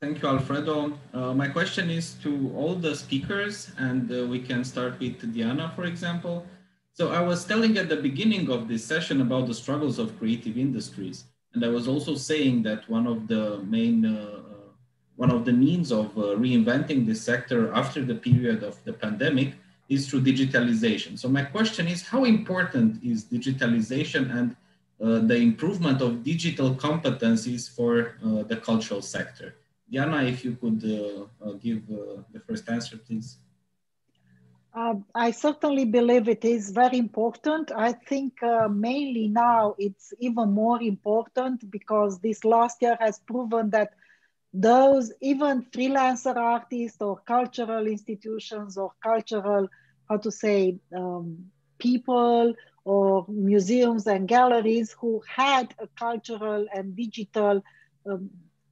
Thank you, Alfredo. My question is to all the speakers, and we can start with Diana, for example. So I was telling at the beginning of this session about the struggles of creative industries. And I was also saying that one of the means of reinventing this sector after the period of the pandemic is through digitalization. So my question is, how important is digitalization and the improvement of digital competencies for the cultural sector? Diana, if you could give the first answer, please. I certainly believe it is very important. I think mainly now it's even more important because this last year has proven that those even freelancer artists or cultural institutions or cultural, people or museums and galleries who had a cultural and digital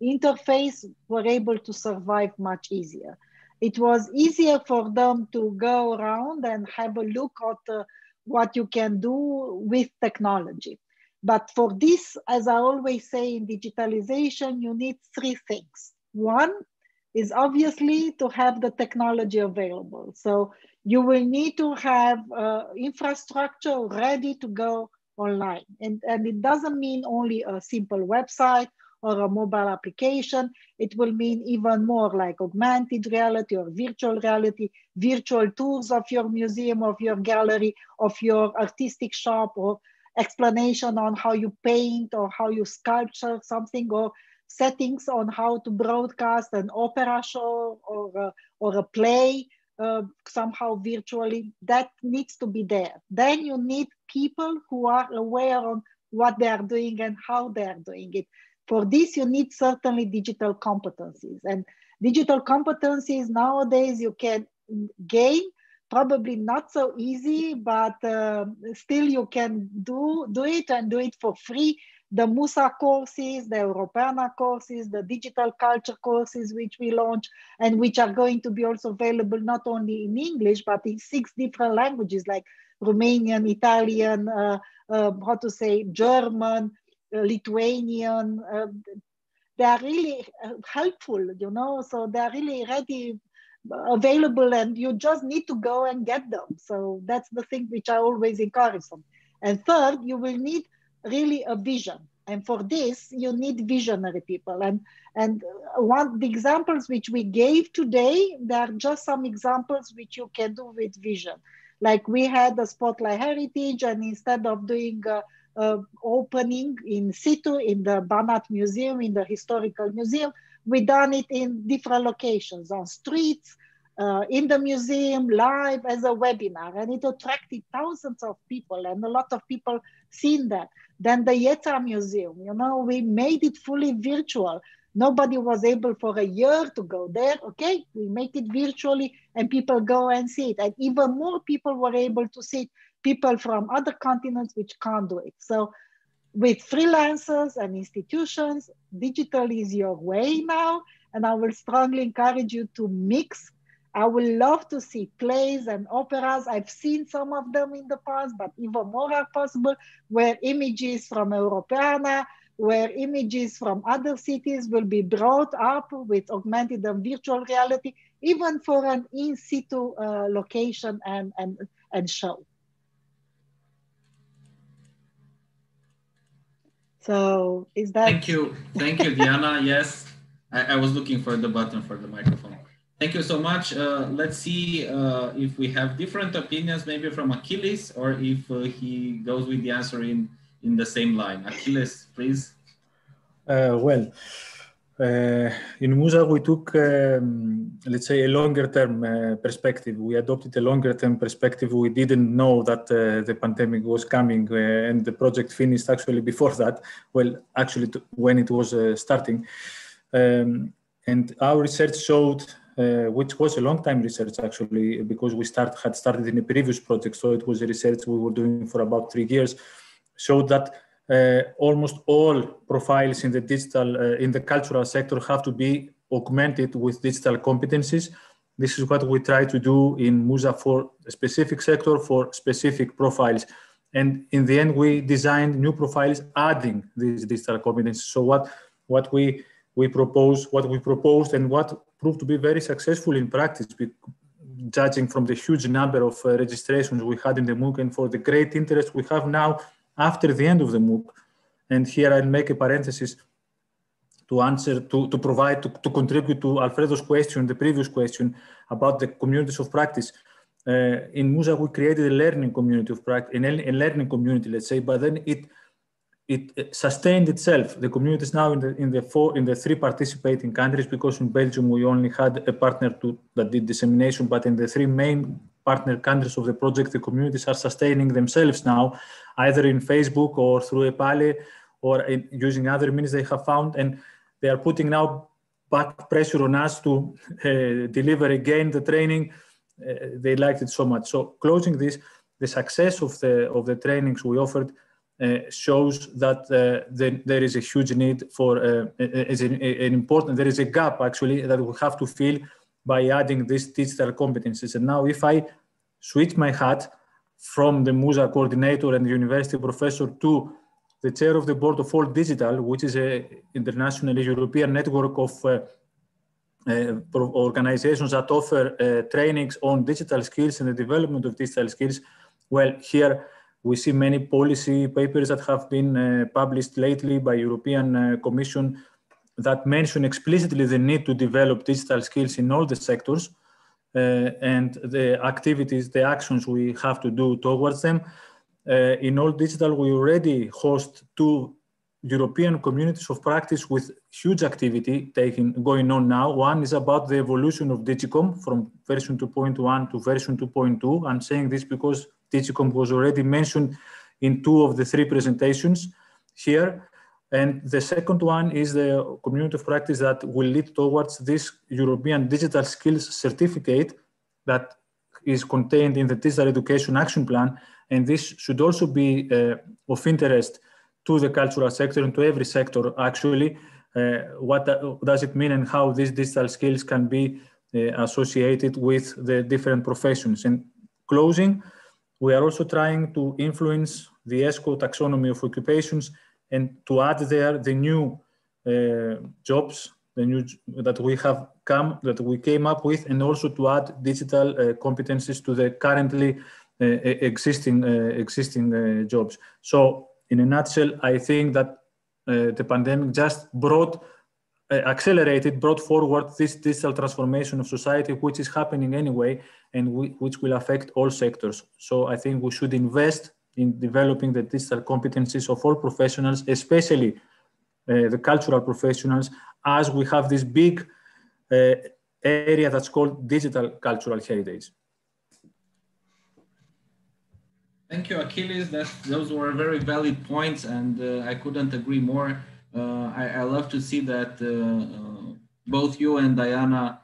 interface were able to survive much easier. It was easier for them to go around and have a look at what you can do with technology. But for this, as I always say in digitalization, you need three things. One is obviously to have the technology available. So you will need to have infrastructure ready to go online. And it doesn't mean only a simple website or a mobile application. It will mean even more like augmented reality or virtual reality, virtual tours of your museum, of your gallery, of your artistic shop, or explanation on how you paint or how you sculpture something, or settings on how to broadcast an opera show or a play somehow virtually. That needs to be there. Then you need people who are aware of what they are doing and how they are doing it. For this, you need certainly digital competencies. And digital competencies nowadays you can gain, probably not so easy, but still you can do it and do it for free. The MOOCs courses, the Europeana courses, the digital culture courses, which we launch and which are going to be also available not only in English, but in 6 different languages like Romanian, Italian, German, Lithuanian. They are really helpful, so they are really ready, available, and you just need to go and get them. So that's the thing which I always encourage them. And third, you will need really a vision. And for this, you need visionary people. And the examples which we gave today, they are just some examples which you can do with vision. Like we had the Spotlight Heritage, and instead of doing opening in situ in the Banat Museum, in the historical museum, we done it in different locations, on streets, in the museum, live as a webinar, and it attracted thousands of people, and a lot of people seen that. Then the Yeta Museum, you know, we made it fully virtual. Nobody was able for a year to go there. Okay, we make it virtually and people go and see it. And even more people were able to see it, people from other continents which can't do it. So with freelancers and institutions, digital is your way now. And I will strongly encourage you to mix. I would love to see plays and operas. I've seen some of them in the past, but even more are possible, where images from Europeana, where images from other cities will be brought up with augmented and virtual reality, even for an in situ location and show. So is that... Thank you, Diana. Yes, I was looking for the button for the microphone. Thank you so much. Let's see if we have different opinions, maybe from Achilles, or if he goes with the answer in the same line. Achilles, please. In MOOCs, we took, let's say, a longer-term perspective. We adopted a longer-term perspective. We didn't know that the pandemic was coming, and the project finished actually before that. Well, actually, when it was starting. And our research showed, which was a long-time research actually, because we had started in a previous project, so it was a research we were doing for about 3 years, showed that almost all profiles in the digital, in the cultural sector have to be augmented with digital competencies. This is what we try to do in MOOCs for a specific sector, for specific profiles. And in the end, we designed new profiles adding these digital competencies. So what we proposed and what proved to be very successful in practice, judging from the huge number of registrations we had in the MOOC and for the great interest we have now after the end of the MOOC. And here I'll make a parenthesis to answer, to contribute to Alfredo's question, the previous question about the communities of practice. In MOOCs, we created a learning community of practice, a learning community, let's say, but then it sustained itself. The community is now in the 3 participating countries, because in Belgium we only had a partner that did dissemination, but in the 3 main partner countries of the project, the communities are sustaining themselves now, either in Facebook or through Epale or using other means they have found, and they are putting now back pressure on us to deliver again the training. They liked it so much. So closing this, the success of the trainings we offered shows that there is a huge need for there is a gap actually that we have to fill by adding these digital competencies. And now if I switch my hat from the MOOCs coordinator and university professor to the chair of the board of All Digital, which is an international European network of organizations that offer trainings on digital skills and the development of digital skills. Well, here we see many policy papers that have been published lately by European Commission that mention explicitly the need to develop digital skills in all the sectors and the activities, the actions we have to do towards them. In All Digital, we already host 2 European communities of practice with huge activity going on now. One is about the evolution of Digicom from version 2.1 to version 2.2. I'm saying this because Digicom was already mentioned in 2 of the 3 presentations here. And the second one is the community of practice that will lead towards this European Digital Skills Certificate that is contained in the Digital Education Action Plan. And this should also be of interest to the cultural sector and to every sector, actually. What does it mean and how these digital skills can be associated with the different professions? And closing, we are also trying to influence the ESCO taxonomy of occupations and to add there the new jobs, that we came up with, and also to add digital competencies to the currently existing jobs. So in a nutshell, I think that the pandemic just brought accelerated, brought forward this digital transformation of society, which is happening anyway, and which will affect all sectors. So I think we should invest in developing the digital competencies of all professionals, especially the cultural professionals, as we have this big area that's called digital cultural heritage. Thank you, Achilles. Those were very valid points, and I couldn't agree more. I love to see that both you and Diana,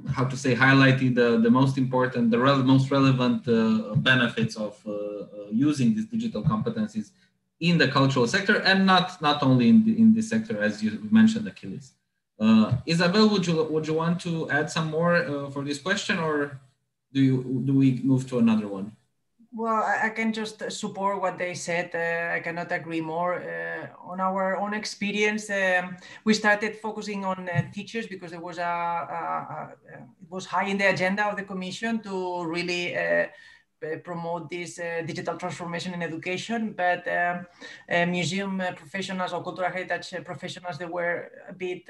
highlighted the most important, most relevant benefits of using these digital competencies in the cultural sector, and not only in this sector, as you mentioned, Achilles. Isabel, would you want to add some more for this question, or do we move to another one? Well, I can just support what they said. I cannot agree more. On our own experience, we started focusing on teachers because it was it was high in the agenda of the Commission to really promote this digital transformation in education. But museum professionals or cultural heritage professionals, they were a bit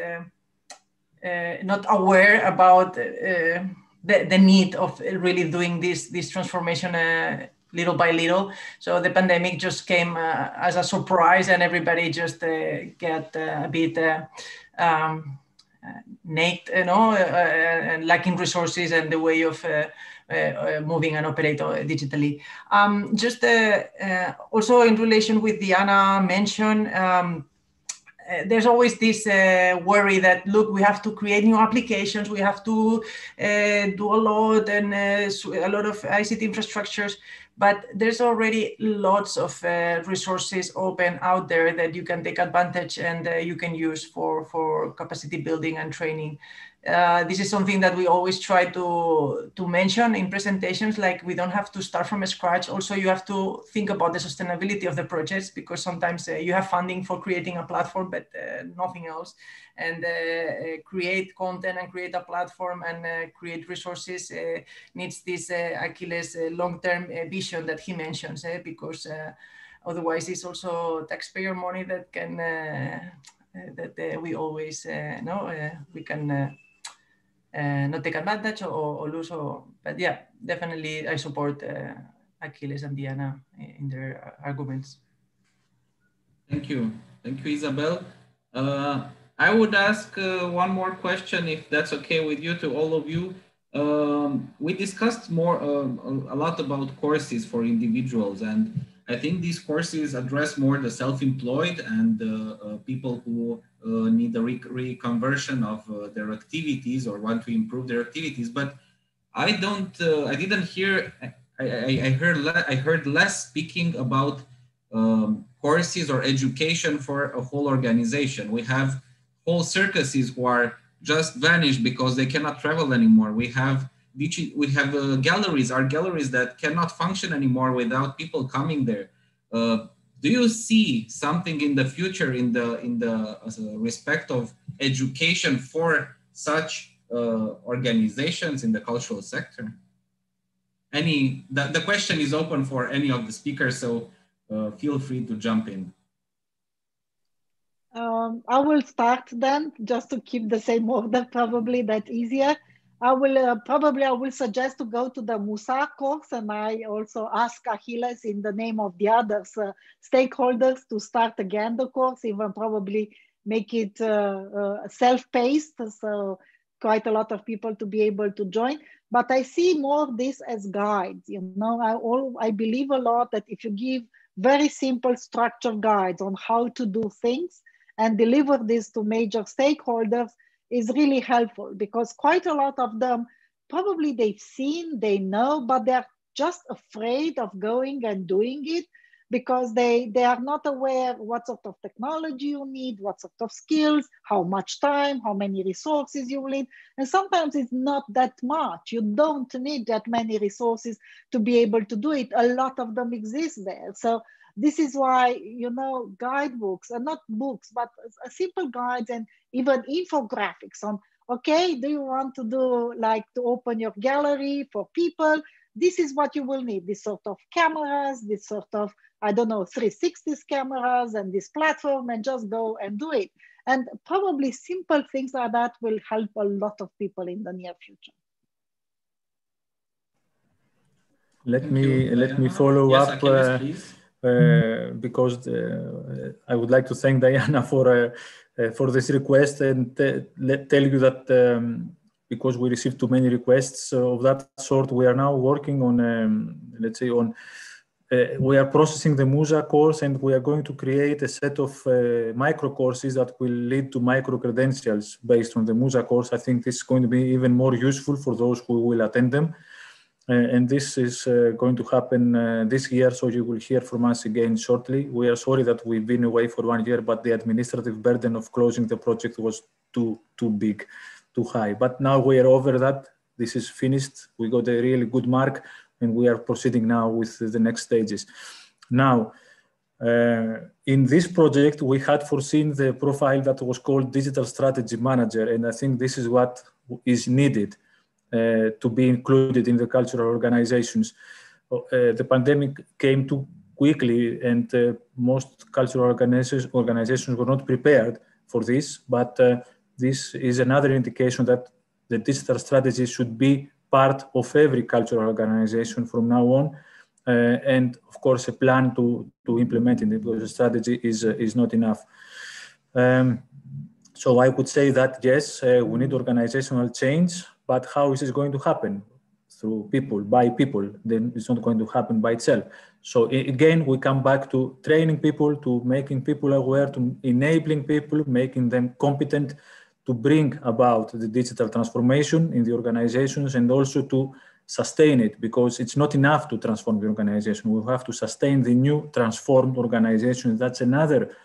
not aware about the need of really doing this transformation little by little. So the pandemic just came as a surprise, and everybody just get a bit naked, and lacking resources and the way of moving and operate digitally. Just also in relation with Diana mentioned, there's always this worry that, look, we have to create new applications, we have to do a lot and a lot of ICT infrastructures, but there's already lots of resources open out there that you can take advantage and you can use for capacity building and training. This is something that we always try to mention in presentations, like we don't have to start from scratch. Also, you have to think about the sustainability of the projects, because sometimes you have funding for creating a platform, but nothing else. And create content and create a platform and create resources needs this Achilles long-term vision that he mentions, because otherwise it's also taxpayer money that can, that we always we can not take advantage or lose. But yeah, definitely I support Achilles and Diana in their arguments. Thank you. Thank you, Isabel. I would ask one more question, if that's okay with you, to all of you. We discussed a lot about courses for individuals, and I think these courses address more the self-employed and people who need a reconversion of their activities or want to improve their activities. But I didn't hear. I heard less speaking about courses or education for a whole organization. We have whole circuses who are just vanished because they cannot travel anymore. We have galleries, art galleries that cannot function anymore without people coming there. Do you see something in the future in the respect of education for such organizations in the cultural sector? The question is open for any of the speakers, so feel free to jump in. I will start then, just to keep the same order, probably that's easier. I will suggest to go to the MOOCs course, and I also ask Achilles in the name of the others stakeholders to start again the course, even probably make it self-paced, so quite a lot of people to be able to join. But I see more of this as guides. I believe a lot that if you give very simple structured guides on how to do things and deliver this to major stakeholders, is really helpful, because quite a lot of them, probably they've seen, they know, but they're just afraid of going and doing it because they are not aware what sort of technology you need, what sort of skills, how much time, how many resources you will need. And sometimes it's not that much. You don't need that many resources to be able to do it. A lot of them exist there. So this is why, guidebooks, and not books, but simple guides and even infographics on, okay, do you want to do to open your gallery for people? This is what you will need, this sort of cameras, this sort of, 360 cameras and this platform, and just go and do it. And probably simple things like that will help a lot of people in the near future. Let me follow up, Achilles, because I would like to thank Diana for this request, and tell you that because we received too many requests of that sort, we are now working on, let's say, we are processing the MUSA course, and we are going to create a set of micro courses that will lead to micro credentials based on the MUSA course. I think this is going to be even more useful for those who will attend them. And this is going to happen this year, so you will hear from us again shortly. We are sorry that we've been away for 1 year, but the administrative burden of closing the project was too big, too high. But now we are over that. This is finished. We got a really good mark, and we are proceeding now with the next stages. Now, in this project, we had foreseen the profile that was called Digital Strategy Manager, and I think this is what is needed to be included in the cultural organizations. The pandemic came too quickly, and most cultural organizations were not prepared for this, but this is another indication that the digital strategy should be part of every cultural organization from now on, and of course a plan to implement it, because the strategy is not enough. So I would say that yes, we need organizational change, but how is this going to happen? Through people, by people, then it's not going to happen by itself. So again, we come back to training people, to making people aware, to enabling people, making them competent to bring about the digital transformation in the organizations, and also to sustain it, because it's not enough to transform the organization. We have to sustain the new transformed organization. That's another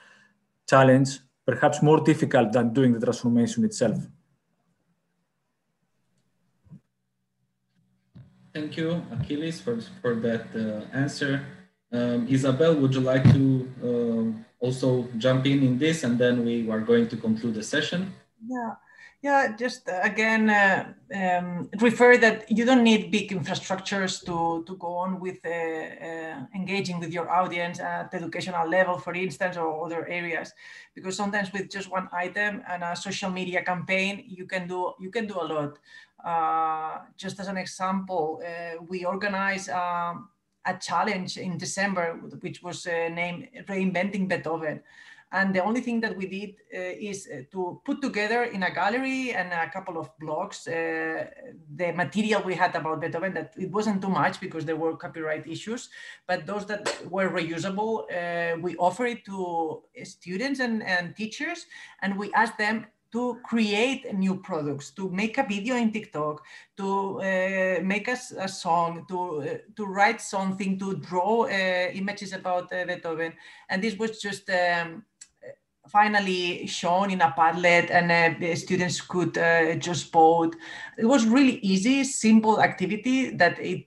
challenge, perhaps more difficult than doing the transformation itself. Thank you, Achilles, for that answer. Isabel, would you like to also jump in this, and then we are going to conclude the session? Yeah, just again, refer that you don't need big infrastructures to go on with engaging with your audience at the educational level, for instance, or other areas, because sometimes with just one item and a social media campaign, you can do a lot. Just as an example, we organized a challenge in December, which was named Reinventing Beethoven. And the only thing that we did is to put together in a gallery and a couple of blogs the material we had about Beethoven. That it wasn't too much because there were copyright issues, but those that were reusable, we offer it to students and teachers, and we asked them to create new products, to make a video in TikTok, to make a song, to write something, to draw images about Beethoven. And this was just finally shown in a Padlet, and the students could just vote. It was really easy, simple activity that it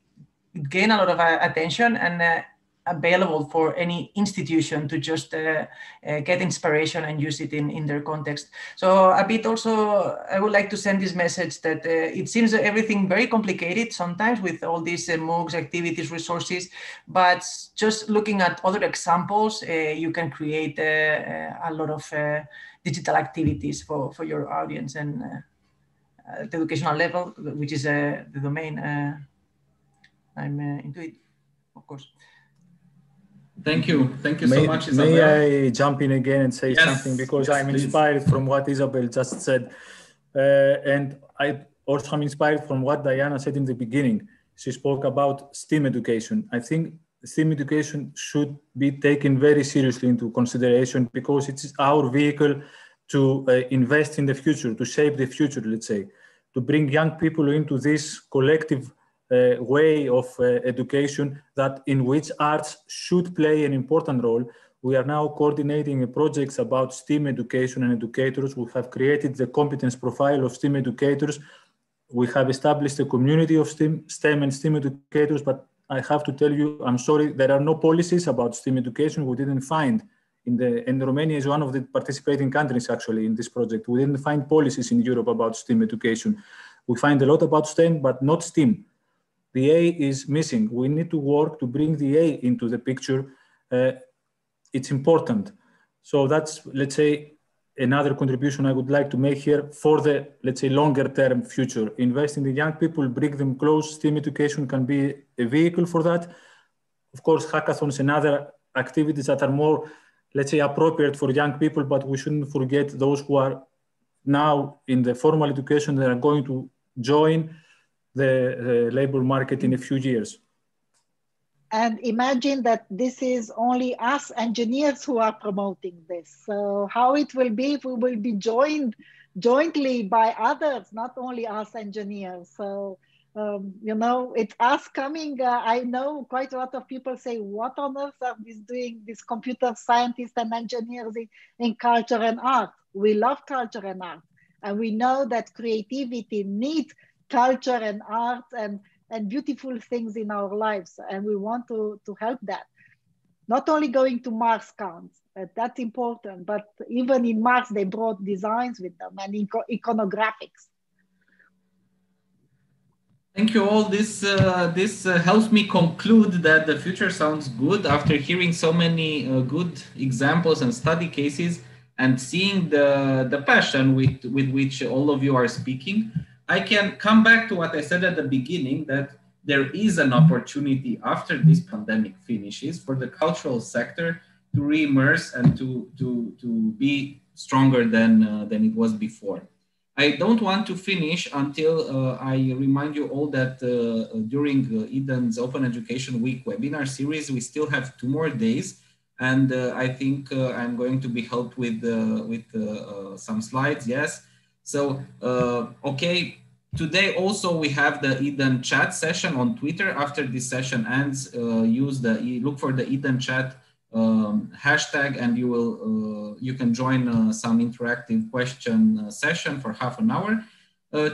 gained a lot of attention, and available for any institution to just get inspiration and use it in their context. So a bit also, I would like to send this message that it seems everything very complicated sometimes with all these MOOCs, activities, resources, but just looking at other examples, you can create a lot of digital activities for your audience, and at the educational level, which is the domain I'm into it, of course. Thank you so much, Isabel. May I jump in again and say something, because I'm inspired from what Isabel just said, and I also am inspired from what Diana said in the beginning. She spoke about STEAM education. I think STEAM education should be taken very seriously into consideration, because it's our vehicle to invest in the future, to shape the future, let's say, to bring young people into this collective way of education, that in which arts should play an important role. We are now coordinating projects about STEAM education and educators. We have created the competence profile of STEAM educators. We have established a community of STEM and STEAM educators, but I have to tell you, I'm sorry, there are no policies about STEAM education. We didn't find, and Romania is one of the participating countries actually in this project. We didn't find policies in Europe about STEAM education. We find a lot about STEM, but not STEAM. The A is missing. We need to work to bring the A into the picture. It's important. So that's, let's say, another contribution I would like to make here for the, let's say, longer term future. Invest in the young people, bring them close. STEAM education can be a vehicle for that. Of course, hackathons and other activities that are more, let's say, appropriate for young people, but we shouldn't forget those who are now in the formal education that are going to join the labor market in a few years. And imagine that this is only us engineers who are promoting this. So how it will be if we will be joined jointly by others, not only us engineers. So, you know, it's us coming. I know quite a lot of people say, what on earth are these doing, these computer scientists and engineers in culture and art? We love culture and art. And we know that creativity needs culture and art and beautiful things in our lives. And we want to help that. Not only going to Mars counts, that's important, but even in Mars, they brought designs with them and iconographics. Thank you all. This helps me conclude that the future sounds good after hearing so many good examples and study cases and seeing the passion with which all of you are speaking. I can come back to what I said at the beginning, that there is an opportunity after this pandemic finishes for the cultural sector to re-immerse and to be stronger than it was before. I don't want to finish until I remind you all that during Eden's Open Education Week webinar series, we still have 2 more days. And I think I'm going to be helped with some slides, yes. So, okay, today also we have the Eden chat session on Twitter. After this session ends, look for the Eden chat hashtag, and you can join some interactive question session for half an hour.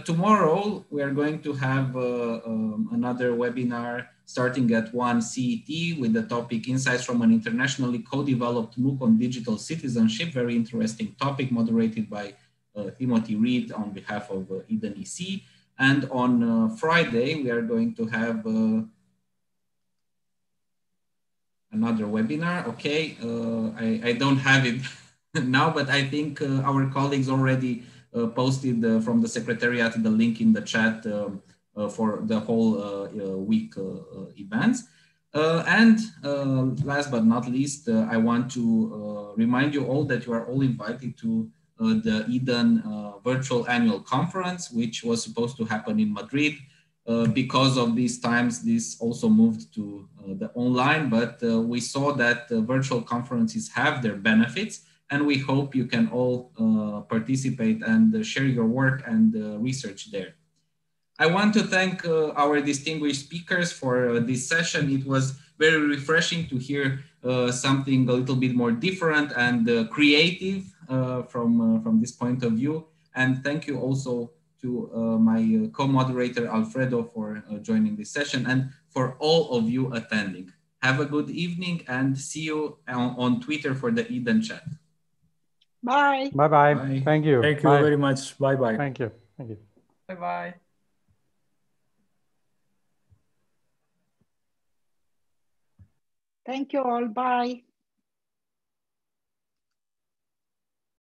Tomorrow we are going to have another webinar starting at 1 CET with the topic Insights from an Internationally Co-Developed MOOC on Digital Citizenship. Very interesting topic, moderated by Timothy Reed on behalf of Eden EC. And on Friday we are going to have another webinar. Okay, I don't have it now, but I think our colleagues already posted from the Secretariat the link in the chat for the whole week events. And last but not least, I want to remind you all that you are all invited to the Eden virtual annual conference, which was supposed to happen in Madrid. Because of these times, this also moved to the online, but we saw that virtual conferences have their benefits, and we hope you can all participate and share your work and research there. I want to thank our distinguished speakers for this session. It was very refreshing to hear something a little bit more different and creative from this point of view. And thank you also to my co-moderator Alfredo for joining this session, and for all of you attending. Have a good evening and see you on Twitter for the Eden chat. Bye. Bye-bye. Bye. Thank you. Thank you very much. Bye-bye. Thank you. Thank you. Bye-bye. Thank you all. Bye.